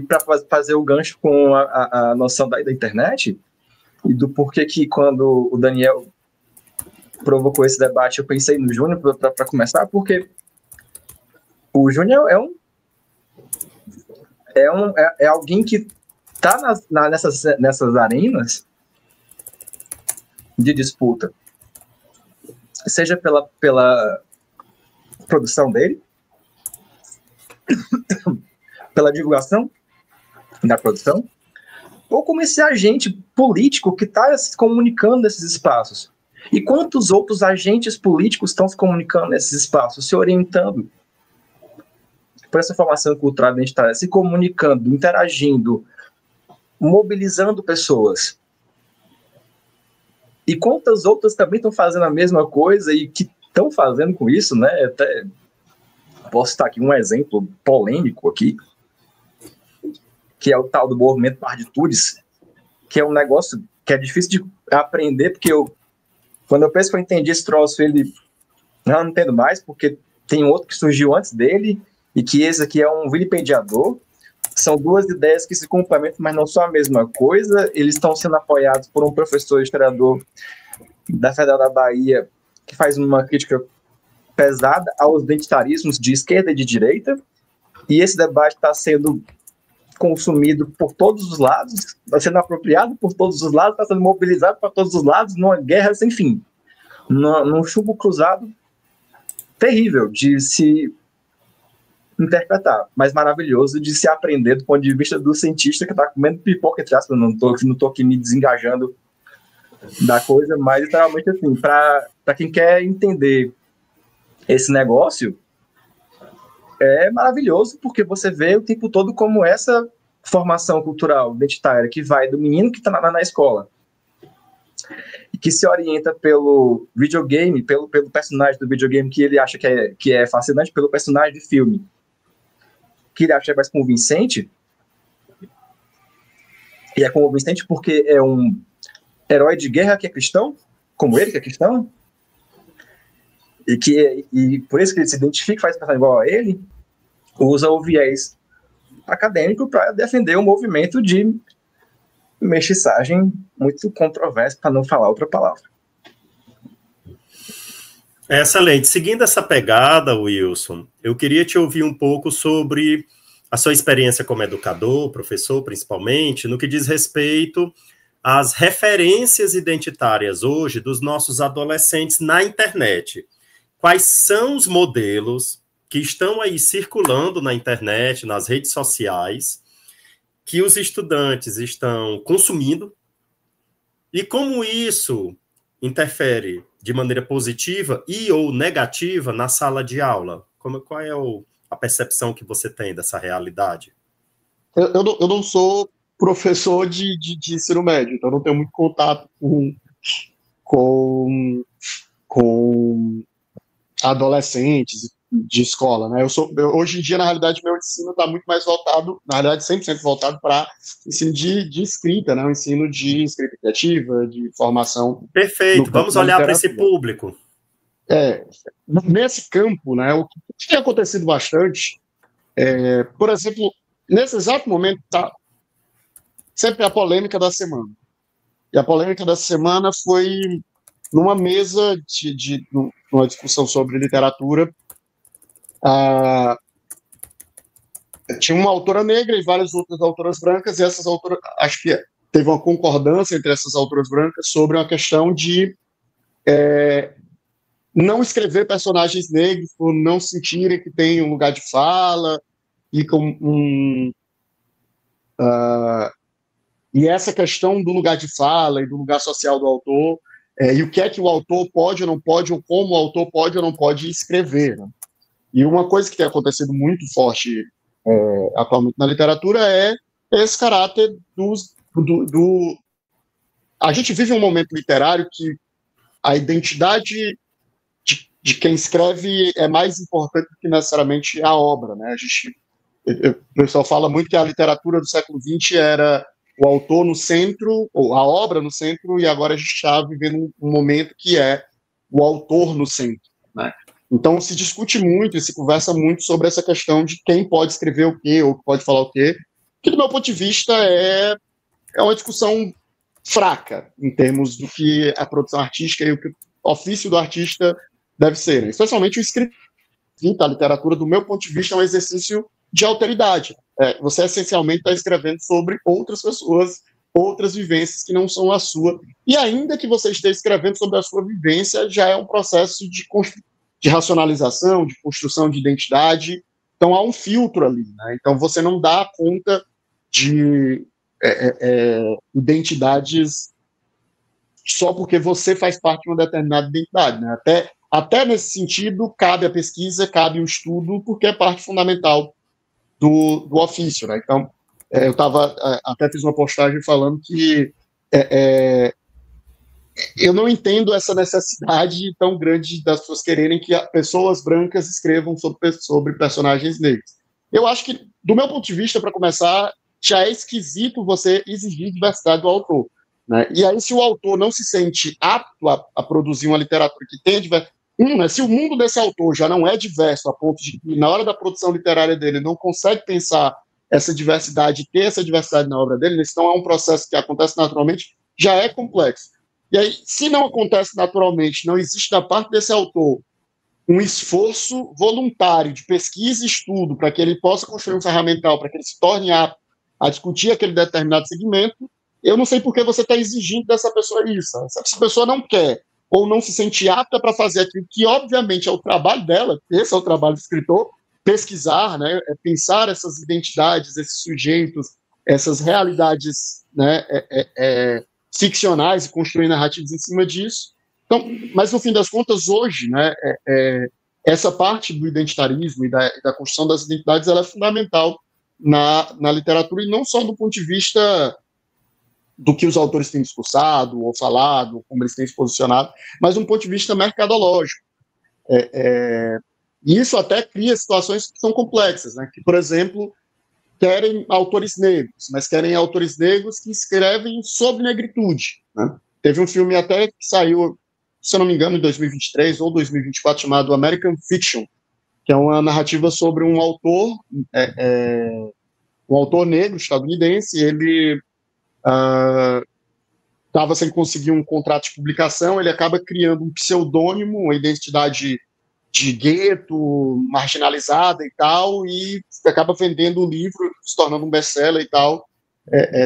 para fazer o gancho com a noção da internet e do porquê que quando o Daniel provocou esse debate, eu pensei no Júnior para começar, porque o Júnior é alguém que está nessas arenas de disputa, seja pela produção dele, pela divulgação da produção, ou como esse agente político que está se comunicando nesses espaços. E quantos outros agentes políticos estão se comunicando nesses espaços, se orientando por essa formação cultural identitária, se comunicando, interagindo, mobilizando pessoas. E quantas outras também estão fazendo a mesma coisa e que estão fazendo com isso, né? Até posso citar aqui um exemplo polêmico aqui, que é o tal do movimento Parditudes, que é um negócio que é difícil de aprender, porque quando eu penso que eu entendi esse troço, não entendo mais, porque tem outro que surgiu antes dele, e que esse aqui é um vilipendiador. São duas ideias que se complementam, mas não são a mesma coisa. Eles estão sendo apoiados por um professor historiador da Federal da Bahia, que faz uma crítica pesada aos identitarismos de esquerda e de direita, e esse debate está sendo consumido por todos os lados, está sendo apropriado por todos os lados, está sendo mobilizado para todos os lados, numa guerra sem fim, num chumbo cruzado terrível de se interpretar, mas maravilhoso de se aprender do ponto de vista do cientista que está comendo pipoca, entre aspas, não tô aqui me desengajando da coisa, mas literalmente assim, para quem quer entender esse negócio, é maravilhoso, porque você vê o tempo todo como essa formação cultural identitária que vai do menino que está na escola e que se orienta pelo videogame, pelo personagem do videogame que ele acha que é fascinante, pelo personagem de filme que ele acha mais convincente, e é convincente porque é um herói de guerra que é cristão, como ele que é cristão, e por isso que ele se identifica, faz pensar igual a ele, usa o viés acadêmico para defender um movimento de mestiçagem muito controverso, para não falar outra palavra. Excelente. Seguindo essa pegada, Wilson, eu queria te ouvir um pouco sobre a sua experiência como educador, professor, principalmente, no que diz respeito às referências identitárias hoje dos nossos adolescentes na internet. Quais são os modelos que estão aí circulando na internet, nas redes sociais, que os estudantes estão consumindo e como isso interfere de maneira positiva e ou negativa na sala de aula? Qual é a percepção que você tem dessa realidade? Eu não sou professor de ensino médio, então eu não tenho muito contato com adolescentes de escola, né? Hoje em dia, na realidade, meu ensino está muito mais voltado, na realidade, 100% voltado para ensino de escrita, né? O ensino de escrita criativa, de formação. Perfeito, vamos olhar para esse público. Nesse campo, né? O que tem acontecido bastante, por exemplo, nesse exato momento está sempre a polêmica da semana. E a polêmica da semana foi numa mesa numa discussão sobre literatura. Tinha uma autora negra e várias outras autoras brancas, e essas autoras, acho que teve uma concordância entre essas autoras brancas sobre uma questão de não escrever personagens negros por não sentirem que tem um lugar de fala e e essa questão do lugar de fala e do lugar social do autor, e o que é que o autor pode ou não pode, ou como o autor pode ou não pode escrever, né? E uma coisa que tem acontecido muito forte atualmente na literatura é esse caráter A gente vive um momento literário que a identidade de quem escreve é mais importante do que necessariamente a obra, né? O pessoal fala muito que a literatura do século XX era o autor no centro, ou a obra no centro, e agora a gente está vivendo um momento que é o autor no centro, né? Então, se discute muito e se conversa muito sobre essa questão de quem pode escrever o quê, ou pode falar o quê, que, do meu ponto de vista, é uma discussão fraca em termos do que a produção artística e o que o ofício do artista deve ser, né? Especialmente o escrita, a literatura, do meu ponto de vista, é um exercício de alteridade. Você, essencialmente, está escrevendo sobre outras pessoas, outras vivências que não são a sua, e ainda que você esteja escrevendo sobre a sua vivência, já é um processo de racionalização, de construção de identidade. Então, há um filtro ali, né? Então, você não dá conta de identidades só porque você faz parte de uma determinada identidade, né? Até nesse sentido, cabe a pesquisa, cabe o estudo, porque é parte fundamental do ofício, né? Então, eu até fiz uma postagem falando que eu não entendo essa necessidade tão grande das pessoas quererem que pessoas brancas escrevam sobre personagens negros. Eu acho que, do meu ponto de vista, para começar, já é esquisito você exigir diversidade do autor, né? E aí, se o autor não se sente apto a produzir uma literatura que tenha diversidade, né, se o mundo desse autor já não é diverso a ponto de que, na hora da produção literária dele, não consegue pensar essa diversidade, ter essa diversidade na obra dele, então é um processo que acontece naturalmente, já é complexo. E aí, se não acontece naturalmente, não existe da parte desse autor um esforço voluntário de pesquisa e estudo para que ele possa construir um ferramental, para que ele se torne apto a discutir aquele determinado segmento, eu não sei por que você está exigindo dessa pessoa isso. Se essa pessoa não quer ou não se sente apta para fazer aquilo que, obviamente, é o trabalho dela, esse é o trabalho do escritor, pesquisar, né, pensar essas identidades, esses sujeitos, essas realidades, né, ficcionais e construir narrativas em cima disso. Então, mas no fim das contas, hoje, né, essa parte do identitarismo e da construção das identidades, ela é fundamental na literatura, e não só do ponto de vista do que os autores têm discursado ou falado, como eles têm se posicionado, mas do ponto de vista mercadológico. E isso até cria situações que são complexas, né? Que, por exemplo, querem autores negros, mas querem autores negros que escrevem sobre negritude, né? Teve um filme até que saiu, se eu não me engano, em 2023 ou 2024, chamado American Fiction, que é uma narrativa sobre um autor negro estadunidense. Ele estava sem conseguir um contrato de publicação, ele acaba criando um pseudônimo, uma identidade de gueto, marginalizada e tal, e acaba vendendo o livro, se tornando um best-seller e tal,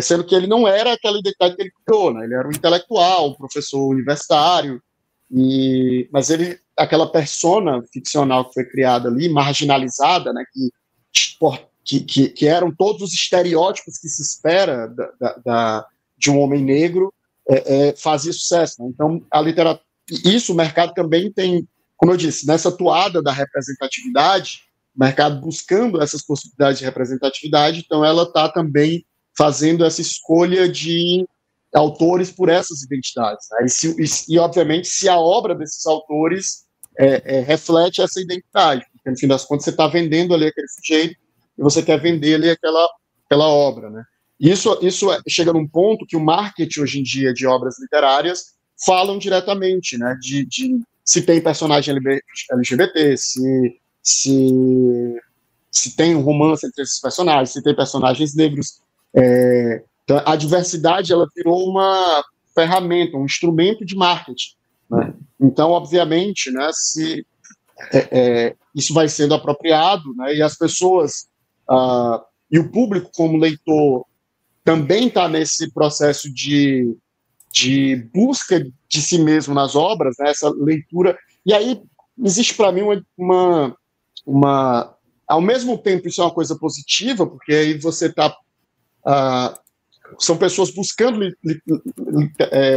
sendo que ele não era aquela identidade que ele criou, né? Ele era um intelectual, um professor universitário, mas aquela persona ficcional que foi criada ali, marginalizada, né, que eram todos os estereótipos que se espera de um homem negro, fazia sucesso, né? Então, a literatura, isso o mercado também tem, como eu disse, nessa toada da representatividade, o mercado buscando essas possibilidades de representatividade, então ela está também fazendo essa escolha de autores por essas identidades, né? E, obviamente, se a obra desses autores reflete essa identidade, porque, no fim das contas, você está vendendo ali aquele sujeito e você quer vender ali aquela obra, né? Isso chega num ponto que o marketing, hoje em dia, de obras literárias falam diretamente, né, de se tem personagem LGBT, se tem um romance entre esses personagens, se tem personagens negros. Então, a diversidade, ela virou uma ferramenta, um instrumento de marketing, né? Então, obviamente, né, se isso vai sendo apropriado, né, e as pessoas, e o público como leitor também está nesse processo de busca de si mesmo nas obras, né, essa leitura. E aí existe para mim ao mesmo tempo isso é uma coisa positiva, porque aí você está são pessoas buscando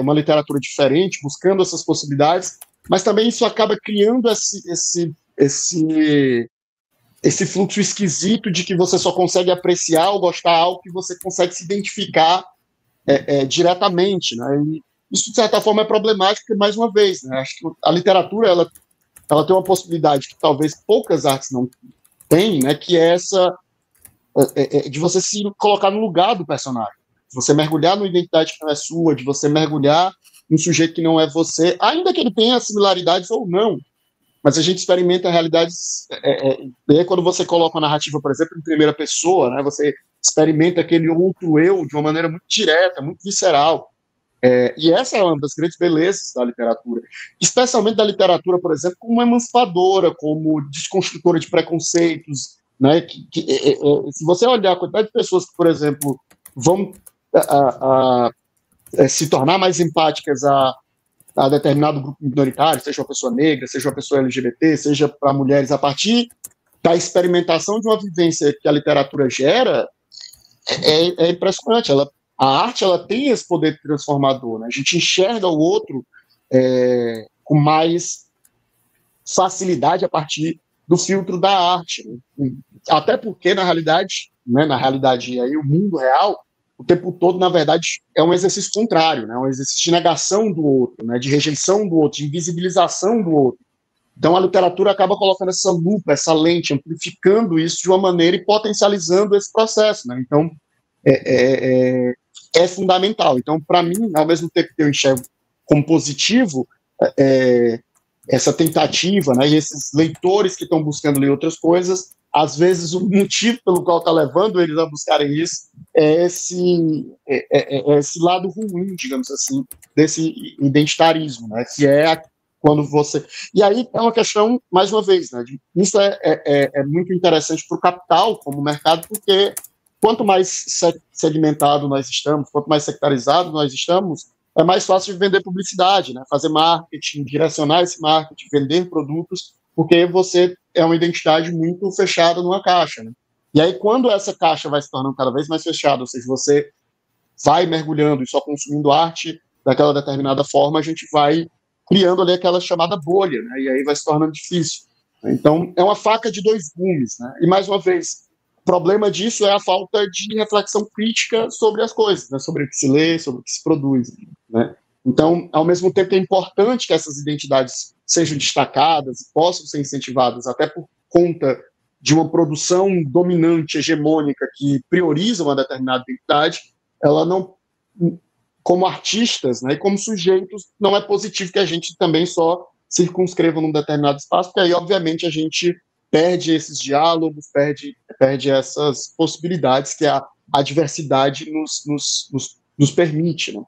uma literatura diferente, buscando essas possibilidades, mas também isso acaba criando esse fluxo esquisito de que você só consegue apreciar ou gostar algo que você consegue se identificar diretamente, né? E isso, de certa forma, é problemático, porque, mais uma vez, né, acho que a literatura ela tem uma possibilidade que talvez poucas artes não têm, né, que é essa de você se colocar no lugar do personagem, de você mergulhar numa identidade que não é sua, de você mergulhar num sujeito que não é você, ainda que ele tenha similaridades ou não, mas a gente experimenta realidades. Quando você coloca uma narrativa, por exemplo, em primeira pessoa, né, você experimenta aquele outro eu de uma maneira muito direta, muito visceral. E essa é uma das grandes belezas da literatura, especialmente da literatura, por exemplo, como emancipadora, como desconstrutora de preconceitos, né? Se você olhar a quantidade de pessoas que, por exemplo, vão se tornar mais empáticas a determinado grupo minoritário, seja uma pessoa negra, seja uma pessoa LGBT, seja para mulheres, a partir da experimentação de uma vivência que a literatura gera, é impressionante. A arte ela tem esse poder transformador, né? A gente enxerga o outro com mais facilidade a partir do filtro da arte, né? Até porque, na realidade, aí, o mundo real, o tempo todo, na verdade, é um exercício contrário, né? Um exercício de negação do outro, né? De rejeição do outro, de invisibilização do outro. Então, a literatura acaba colocando essa lupa, essa lente, amplificando isso de uma maneira e potencializando esse processo, né? Então, é fundamental. Então, para mim, ao mesmo tempo que eu enxergo como positivo essa tentativa, né, e esses leitores que estão buscando ler outras coisas, às vezes o motivo pelo qual está levando eles a buscarem isso é esse lado ruim, digamos assim, desse identitarismo, né, que é quando você... E aí é uma questão, mais uma vez, né, isso é muito interessante para o capital como mercado, porque quanto mais segmentado nós estamos, quanto mais sectarizado nós estamos, é mais fácil de vender publicidade, né? Fazer marketing, direcionar esse marketing, vender produtos, porque você é uma identidade muito fechada numa caixa, né? E aí, quando essa caixa vai se tornando cada vez mais fechada, ou seja, você vai mergulhando e só consumindo arte daquela determinada forma, a gente vai criando ali aquela chamada bolha, né? E aí vai se tornando difícil. Então, é uma faca de dois gumes, né? E, mais uma vez, o problema disso é a falta de reflexão crítica sobre as coisas, né? Sobre o que se lê, sobre o que se produz, né? Então, ao mesmo tempo que é importante que essas identidades sejam destacadas e possam ser incentivadas, até por conta de uma produção dominante, hegemônica, que prioriza uma determinada identidade, ela não, como artistas, né, e como sujeitos, não é positivo que a gente também só circunscreva num determinado espaço, porque aí, obviamente, a gente perde esses diálogos, perde essas possibilidades que a diversidade nos permite, né?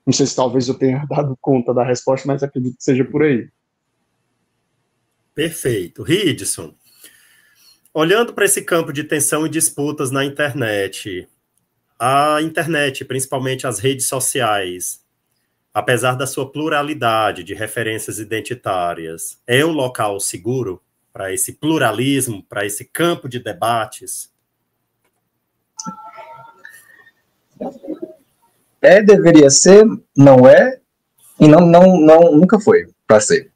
Não sei se talvez eu tenha dado conta da resposta, mas acredito que seja por aí. Perfeito. Ridson, olhando para esse campo de tensão e disputas na internet, a internet, principalmente as redes sociais, apesar da sua pluralidade de referências identitárias, é um local seguro para esse pluralismo, para esse campo de debates? Deveria ser, não é, e nunca foi para ser.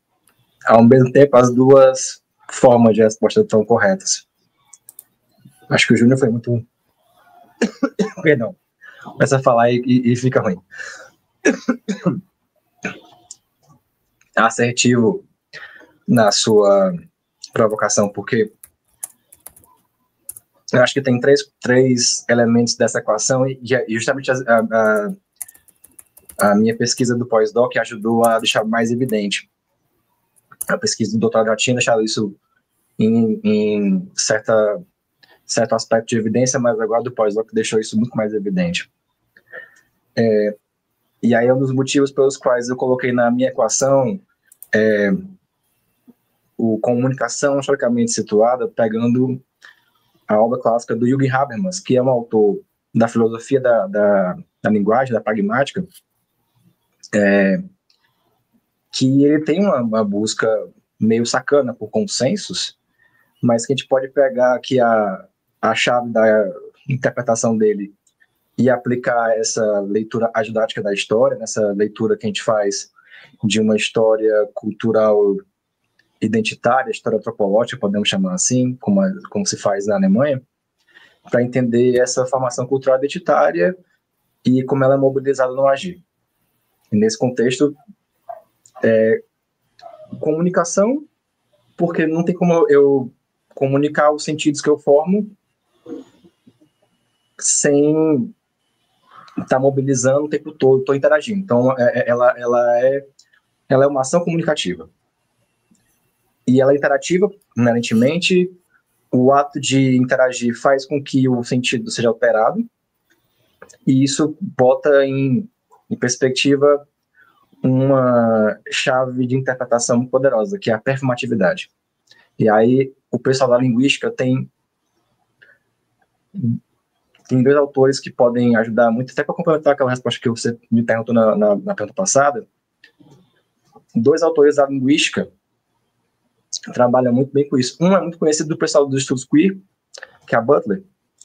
Ao mesmo tempo, as duas formas de resposta estão corretas. Acho que o Júnior foi muito... Perdão. Começa a falar e fica ruim. Assertivo na sua provocação, porque eu acho que tem três elementos dessa equação e justamente a minha pesquisa do pós-doc ajudou a deixar mais evidente. A pesquisa do doutorado já tinha deixado isso em certo aspecto de evidência, mas agora do pós-doc deixou isso muito mais evidente. E aí é um dos motivos pelos quais eu coloquei na minha equação o comunicação historicamente situada, pegando a obra clássica do Jürgen Habermas, que é um autor da filosofia da linguagem, da pragmática, que ele tem uma busca meio sacana por consensos, mas que a gente pode pegar aqui a chave da interpretação dele e aplicar essa leitura ajudática da história, nessa leitura que a gente faz de uma história cultural identitária, história antropológica, podemos chamar assim, como se faz na Alemanha, para entender essa formação cultural identitária e como ela é mobilizada no agir. E nesse contexto, comunicação, porque não tem como eu comunicar os sentidos que eu formo sem estar mobilizando o tempo todo, estou interagindo. Então, ela é uma ação comunicativa. E ela é interativa, inerentemente. O ato de interagir faz com que o sentido seja alterado, e isso bota em perspectiva uma chave de interpretação muito poderosa, que é a performatividade. E aí, o pessoal da linguística tem dois autores que podem ajudar muito, até para complementar aquela resposta que você me perguntou na pergunta passada. Dois autores da linguística trabalham muito bem com isso. Um é muito conhecido do pessoal dos estudos queer, que é a Butler,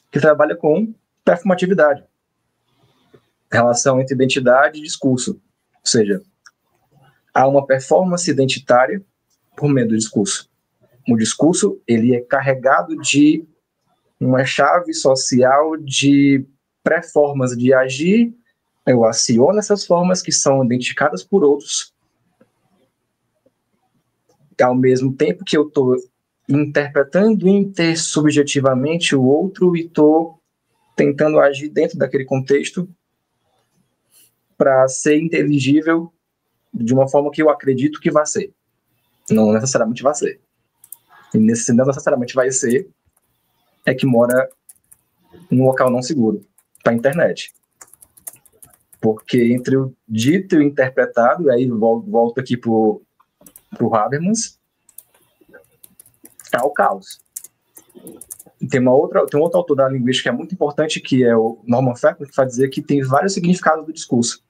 que trabalha com performatividade, relação entre identidade e discurso. Ou seja, há uma performance identitária por meio do discurso. O discurso, ele é carregado de uma chave social de pré-formas de agir. Eu aciono essas formas que são identificadas por outros, ao mesmo tempo que eu estou interpretando intersubjetivamente o outro e estou tentando agir dentro daquele contexto para ser inteligível de uma forma que eu acredito que vai ser. Não necessariamente vai ser. E nesse não necessariamente vai ser é que mora num local não seguro, para a internet. Porque entre o dito e o interpretado, aí volto aqui para o Habermas, tá o caos. Tem um outro autor da linguística que é muito importante, que é o Norman Fackler, que vai dizer que tem vários significados do discurso.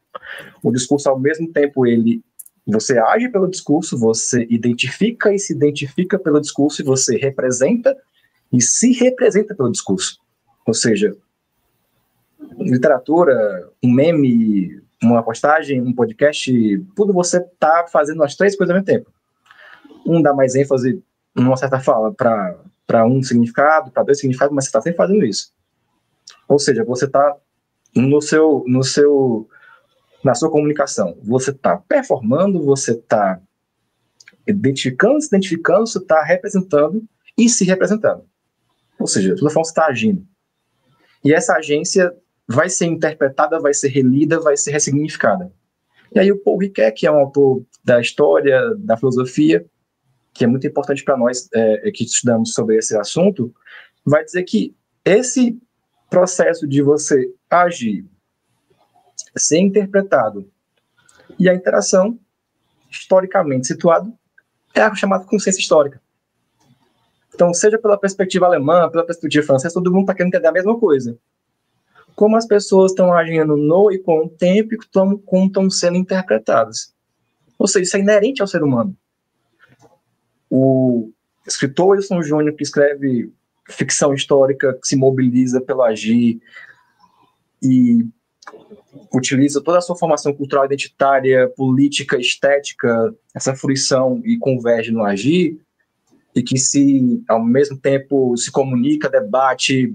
O discurso, ao mesmo tempo, ele Você age pelo discurso, você identifica e se identifica pelo discurso, e você representa e se representa pelo discurso. Ou seja, literatura, um meme, uma postagem, um podcast, tudo você está fazendo as três coisas ao mesmo tempo. Um dá mais ênfase numa certa fala para um significado, para dois significados, mas você está sempre fazendo isso. Ou seja, você está na sua comunicação, você está performando, você está identificando, se identificando, você está representando e se representando. Ou seja, de toda forma você está agindo. E essa agência vai ser interpretada, vai ser relida, vai ser ressignificada. E aí o Paul Ricoeur, que é um autor da história, da filosofia, que é muito importante para nós que estudamos sobre esse assunto, vai dizer que esse processo de você agir, ser interpretado, e a interação, historicamente situado, é a chamada consciência histórica. Então, seja pela perspectiva alemã, pela perspectiva francesa, todo mundo está querendo entender a mesma coisa. Como as pessoas estão agindo no e com o tempo e como estão sendo interpretadas. Ou seja, isso é inerente ao ser humano. O escritor Wilson Júnior, que escreve ficção histórica, que se mobiliza pelo agir e utiliza toda a sua formação cultural, identitária, política, estética, essa fruição e converge no agir, e que ao mesmo tempo se comunica, debate,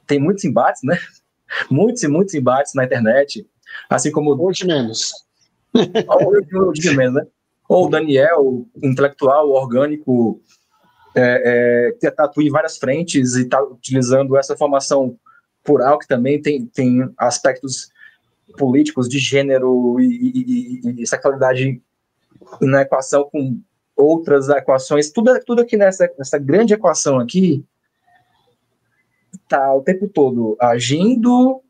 tem muitos embates, né? Muitos e muitos embates na internet, assim como... Hoje menos. Hoje menos, né? Ou o Daniel, intelectual, orgânico, que atua em várias frentes e está utilizando essa formação plural, que também tem aspectos políticos de gênero e sexualidade na equação com outras equações, tudo aqui nessa grande equação aqui está o tempo todo agindo,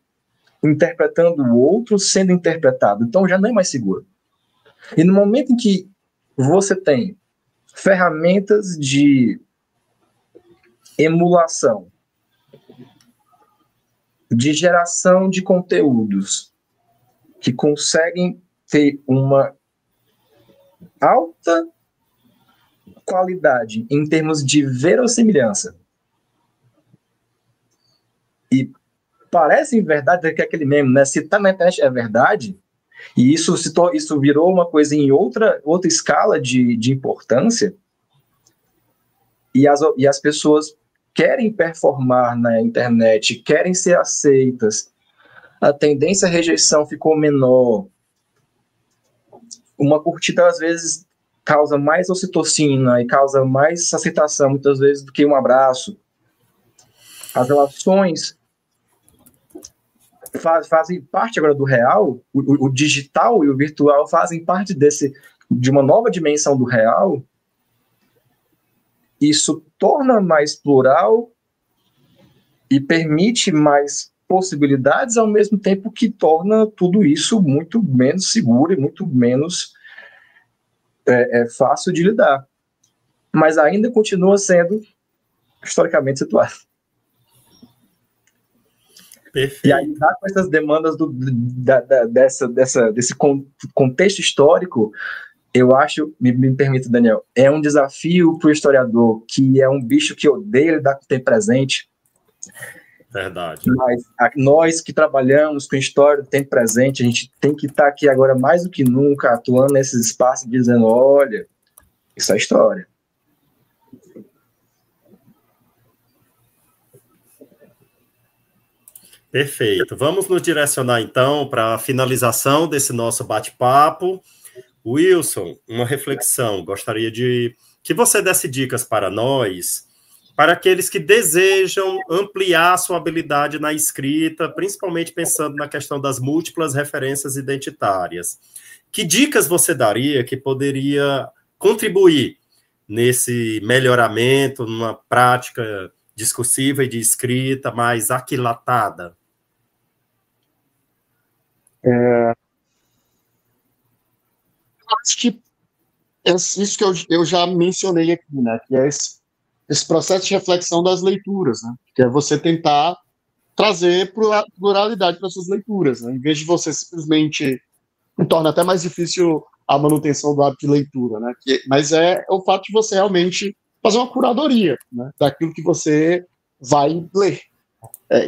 interpretando o outro, sendo interpretado. Então já não é mais seguro. E no momento em que você tem ferramentas de emulação, de geração de conteúdos que conseguem ter uma alta qualidade em termos de verossimilhança, e parece verdade, que é aquele meme, né? Se está na internet é verdade, e isso virou uma coisa em outra escala de importância, e as pessoas querem performar na internet, querem ser aceitas, a tendência à rejeição ficou menor, uma curtida às vezes causa mais ocitocina e causa mais aceitação muitas vezes do que um abraço. As relações fazem parte agora do real, o digital e o virtual fazem parte de uma nova dimensão do real. Isso torna mais plural e permite mais possibilidades, ao mesmo tempo que torna tudo isso muito menos seguro e muito menos fácil de lidar. Mas ainda continua sendo historicamente situado. Perfeito. E aí, com essas demandas desse contexto histórico, eu acho, me permita, Daniel, é um desafio para o historiador, que é um bicho que odeia lidar com o tempo presente. Verdade. Mas nós que trabalhamos com história do tempo presente, a gente tem que estar aqui agora mais do que nunca, atuando nesses espaços, dizendo, olha, isso é história. Perfeito. Vamos nos direcionar, então, para a finalização desse nosso bate-papo. Wilson, uma reflexão. Gostaria de que você desse dicas para nós, para aqueles que desejam ampliar sua habilidade na escrita, principalmente pensando na questão das múltiplas referências identitárias. Que dicas você daria que poderia contribuir nesse melhoramento, numa prática discursiva e de escrita mais aquilatada? Acho que isso que eu já mencionei aqui, né? Que é esse processo de reflexão das leituras, né? Que é você tentar trazer pluralidade para suas leituras, né? Em vez de você simplesmente torna até mais difícil a manutenção do hábito de leitura, né? Mas é o fato de você realmente fazer uma curadoria, né, daquilo que você vai ler.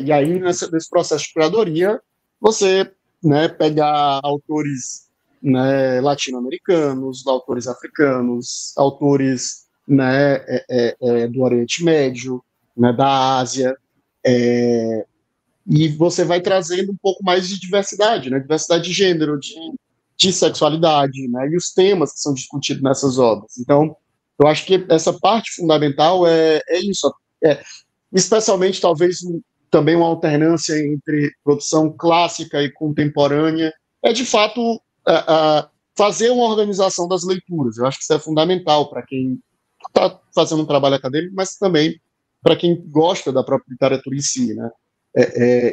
E aí, nesse processo de curadoria, você, né, pegar autores, né, latino-americanos, autores africanos, autores, né, do Oriente Médio, né, da Ásia, e você vai trazendo um pouco mais de diversidade, né, diversidade de gênero, de sexualidade, né, e os temas que são discutidos nessas obras. Então, eu acho que essa parte fundamental é isso, especialmente talvez também uma alternância entre produção clássica e contemporânea, de fato fazer uma organização das leituras. Eu acho que isso é fundamental para quem está fazendo um trabalho acadêmico, mas também para quem gosta da própria literatura em si, né?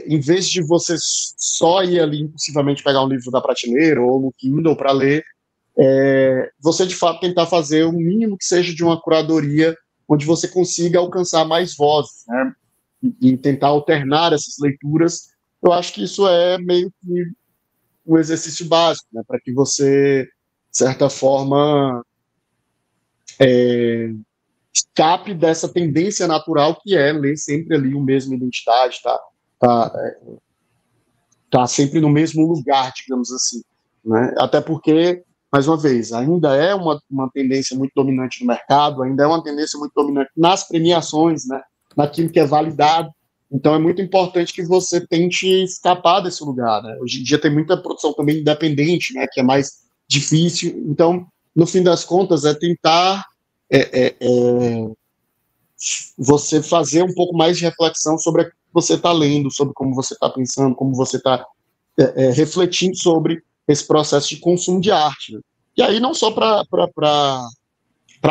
Em vez de você só ir ali impulsivamente pegar um livro da prateleira ou no Kindle para ler, você de fato tentar fazer o mínimo que seja de uma curadoria onde você consiga alcançar mais vozes, né? E tentar alternar essas leituras. Eu acho que isso é meio que um exercício básico, né? Para que você, de certa forma, escape dessa tendência natural que é ler sempre ali o mesmo identidade, tá sempre no mesmo lugar, digamos assim, né? Até porque, mais uma vez, ainda é uma tendência muito dominante no mercado, ainda é uma tendência muito dominante nas premiações, né? Naquilo que é validado. Então é muito importante que você tente escapar desse lugar, né? Hoje em dia tem muita produção também independente, né? Que é mais difícil. Então, no fim das contas, é tentar você fazer um pouco mais de reflexão sobre o que você está lendo, sobre como você está pensando, como você está refletindo sobre esse processo de consumo de arte, né? E aí não só para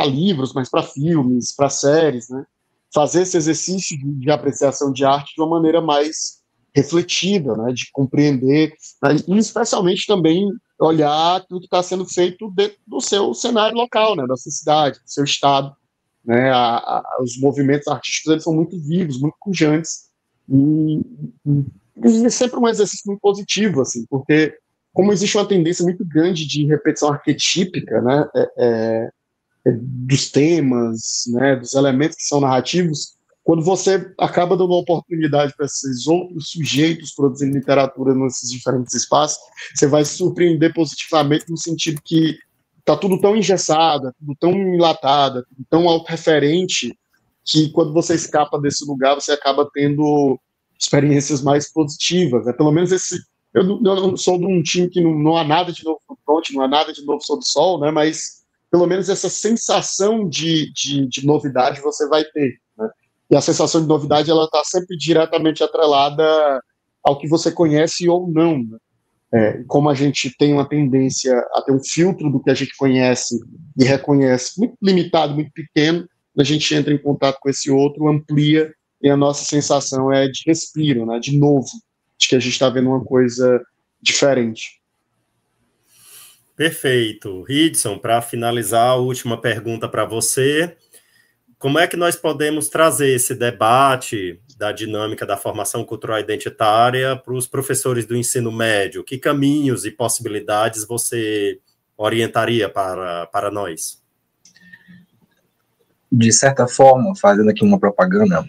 livros, mas para filmes, para séries, né? Fazer esse exercício de apreciação de arte de uma maneira mais refletida, né? De compreender, né? E especialmente também olhar tudo que está sendo feito dentro do seu cenário local, né? Da sua cidade, do seu estado, né? Os movimentos artísticos, eles são muito vivos, muito pujantes, e é sempre um exercício muito positivo, assim, porque como existe uma tendência muito grande de repetição arquetípica, né, dos temas, né, dos elementos que são narrativos, quando você acaba dando uma oportunidade para esses outros sujeitos produzindo literatura nesses diferentes espaços, você vai se surpreender positivamente no sentido que está tudo tão engessado, tudo tão enlatado, tudo tão autorreferente, que quando você escapa desse lugar, você acaba tendo experiências mais positivas, né? Pelo menos eu não sou de um time que não há nada de novo no front, não há nada de novo sob o sol, né? Mas pelo menos essa sensação de novidade você vai ter, né? E a sensação de novidade, ela está sempre diretamente atrelada ao que você conhece ou não, né? Como a gente tem uma tendência a ter um filtro do que a gente conhece e reconhece muito limitado, muito pequeno, a gente entra em contato com esse outro, amplia, e a nossa sensação é de respiro, né, de novo, de que a gente está vendo uma coisa diferente. Perfeito. Ridson, para finalizar, a última pergunta para você. Como é que nós podemos trazer esse debate da dinâmica da formação cultural identitária para os professores do ensino médio? Que caminhos e possibilidades você orientaria para nós? De certa forma, fazendo aqui uma propaganda,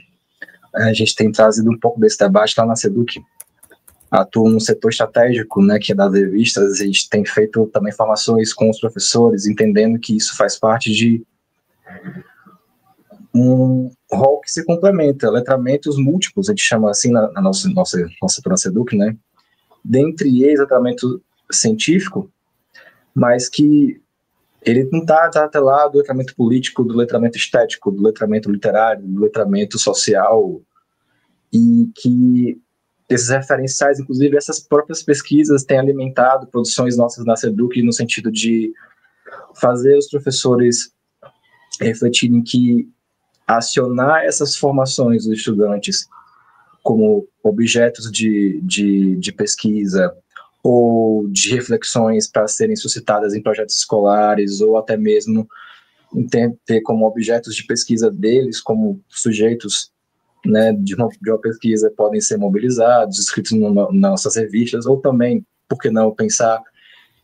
a gente tem trazido um pouco desse debate lá na SEDUC. Atuo no setor estratégico, né, que é das revistas. A gente tem feito também formações com os professores, entendendo que isso faz parte de um rol que se complementa, letramentos múltiplos, a gente chama assim na nossa setor na SEDUC, né? Dentre eles, letramento científico, mas que ele não está atrelado do letramento político, do letramento estético, do letramento literário, do letramento social, e que esses referenciais, inclusive essas próprias pesquisas, têm alimentado produções nossas na SEDUC no sentido de fazer os professores refletirem que acionar essas formações dos estudantes como objetos de pesquisa ou de reflexões para serem suscitadas em projetos escolares, ou até mesmo ter como objetos de pesquisa deles, como sujeitos, né, de uma pesquisa, podem ser mobilizados, escritos nas nossas revistas, ou também, por que não, pensar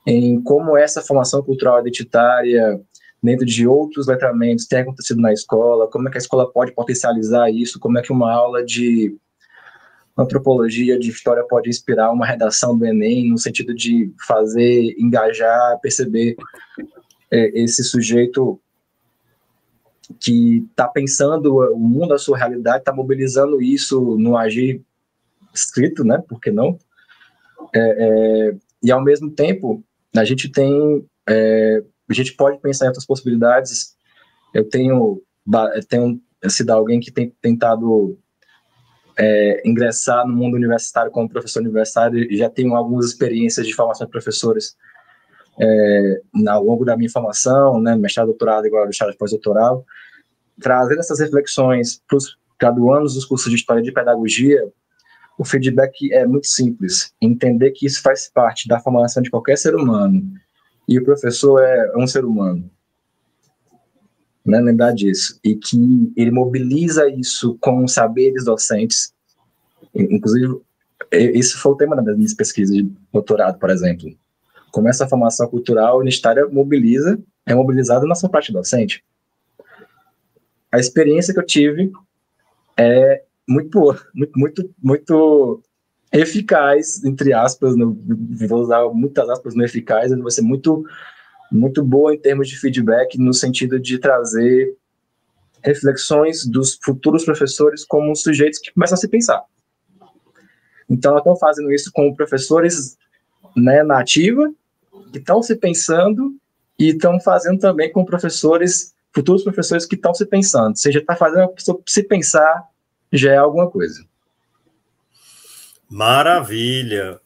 em como essa formação cultural identitária, dentro de outros letramentos, tem acontecido na escola, como é que a escola pode potencializar isso, como é que uma aula de antropologia, de história pode inspirar uma redação do Enem, no sentido de fazer, engajar, perceber esse sujeito que está pensando o mundo, a sua realidade, está mobilizando isso no agir escrito, né? Por que não? E ao mesmo tempo, a gente pode pensar em outras possibilidades. Eu tenho sido alguém que tem tentado ingressar no mundo universitário como professor universitário, e já tenho algumas experiências de formação de professores ao longo da minha formação, né, mestrado, doutorado, igual mestrado pós-doutoral, trazendo essas reflexões para os graduandos dos cursos de História e de Pedagogia. O feedback é muito simples, entender que isso faz parte da formação de qualquer ser humano, e o professor é um ser humano, né, lembrar disso, e que ele mobiliza isso com saberes docentes. Inclusive, isso foi o tema das minhas pesquisas de doutorado, por exemplo. Como essa formação cultural universitária é mobilizada na sua parte docente. A experiência que eu tive é muito boa, muito eficaz, entre aspas, vou usar muitas aspas no eficaz, vai ser muito boa em termos de feedback, no sentido de trazer reflexões dos futuros professores como sujeitos que começam a se pensar. Então, nós estamos fazendo isso com professores, né, na ativa, que estão se pensando, e estão fazendo também com futuros professores que estão se pensando. Ou seja, está fazendo a pessoa se pensar, já é alguma coisa. Maravilha.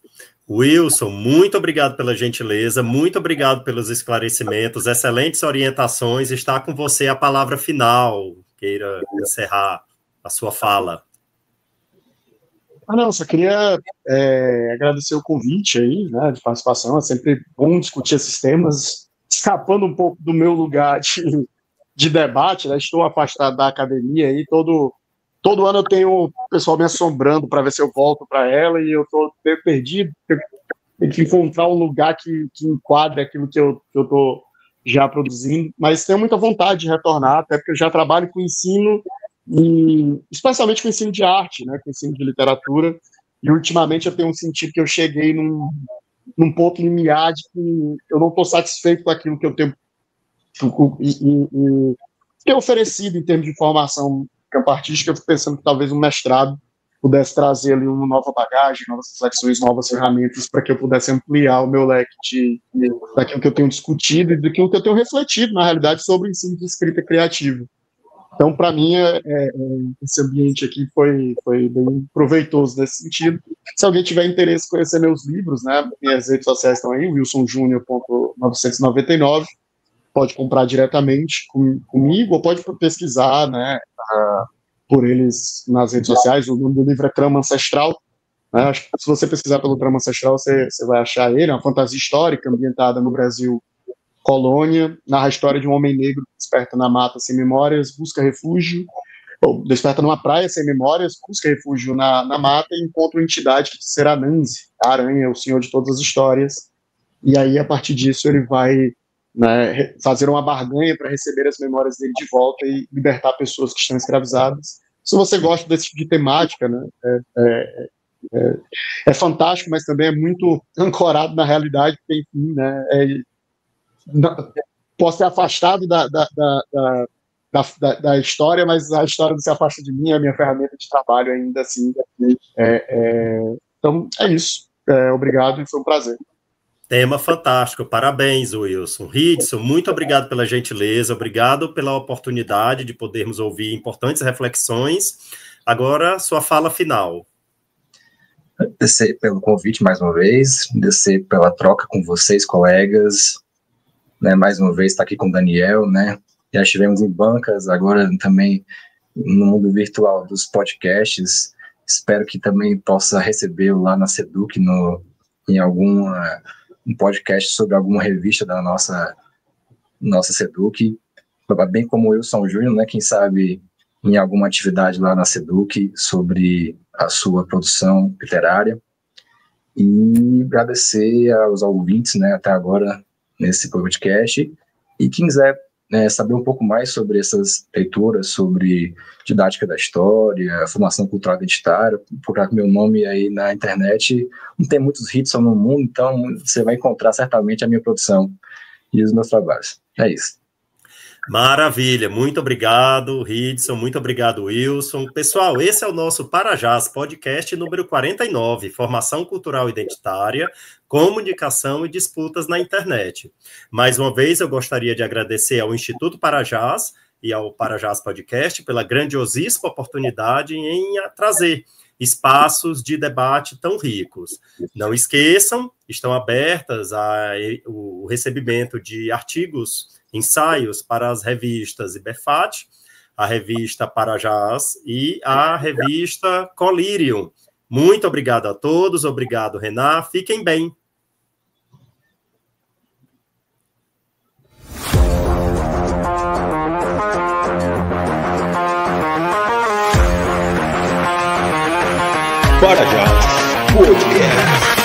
Wilson, muito obrigado pela gentileza, muito obrigado pelos esclarecimentos, excelentes orientações. Está com você a palavra final, queira encerrar a sua fala. Não, só queria agradecer o convite aí, né, de participação. É sempre bom discutir esses temas, escapando um pouco do meu lugar de debate, né? Estou afastado da academia aí, todo ano eu tenho o pessoal me assombrando para ver se eu volto para ela, e eu estou perdido, tenho que encontrar um lugar que enquadre aquilo que eu estou já produzindo, mas tenho muita vontade de retornar, até porque eu já trabalho com ensino, e especialmente com ensino de arte, né, com ensino de literatura, e ultimamente eu tenho sentido que eu cheguei num ponto limiar de que eu não estou satisfeito com aquilo que eu tenho e oferecido em termos de formação campo artístico. Eu fico pensando que talvez um mestrado pudesse trazer ali uma nova bagagem, novas reflexões, novas ferramentas, para que eu pudesse ampliar o meu leque daquilo que eu tenho discutido e daquilo que eu tenho refletido, na realidade, sobre o ensino de escrita criativa. Então, para mim, esse ambiente aqui foi bem proveitoso nesse sentido. Se alguém tiver interesse em conhecer meus livros, né, minhas redes sociais estão aí, wilsonjunior.999, pode comprar diretamente comigo, ou pode pesquisar, né, por eles nas redes sociais. O nome do livro é Trama Ancestral, né? Acho que se você pesquisar pelo Trama Ancestral, você vai achar ele. É uma fantasia histórica ambientada no Brasil colônia, narra a história de um homem negro que desperta na mata sem memórias, busca refúgio, ou desperta numa praia sem memórias, busca refúgio na mata e encontra uma entidade que será Nanzi, a aranha, o senhor de todas as histórias, e aí a partir disso ele vai, né, fazer uma barganha para receber as memórias dele de volta e libertar pessoas que estão escravizadas. Se você gosta desse tipo de temática, né, é fantástico, mas também é muito ancorado na realidade, porque, enfim, né, posso ser afastado da história, mas a história não se afasta de mim, é a minha ferramenta de trabalho ainda assim. Então, é isso. Obrigado, e foi um prazer. Tema fantástico, parabéns, Wilson. Ridson, muito obrigado pela gentileza, obrigado pela oportunidade de podermos ouvir importantes reflexões. Agora, sua fala final. Agradecer pelo convite mais uma vez, agradecer pela troca com vocês, colegas, né, mais uma vez estar aqui com o Daniel, né, já estivemos em bancas, agora também no mundo virtual dos podcasts. Espero que também possa recebê-lo lá na SEDUC, em um podcast sobre alguma revista da nossa SEDUC, bem como o Wilson Júnior, né, quem sabe em alguma atividade lá na SEDUC sobre a sua produção literária. E agradecer aos ouvintes, né, até agora nesse podcast. E quem quiser saber um pouco mais sobre essas leituras, sobre didática da história, formação cultural identitária, procurar com meu nome aí na internet. Não tem muitos Ridson no mundo, então você vai encontrar certamente a minha produção e os meus trabalhos. É isso. Maravilha, muito obrigado, Ridson, muito obrigado, Wilson. Pessoal, esse é o nosso Parajás podcast número 49, Formação Cultural Identitária, Comunicação e Disputas na Internet. Mais uma vez, eu gostaria de agradecer ao Instituto Parajás e ao Parajás Podcast pela grandiosíssima oportunidade em trazer espaços de debate tão ricos. Não esqueçam, estão abertas o recebimento de artigos, ensaios para as revistas Iberfat, a revista Parajás e a revista Colírio. Muito obrigado a todos, obrigado, Renan, fiquem bem. Parajás Podcast.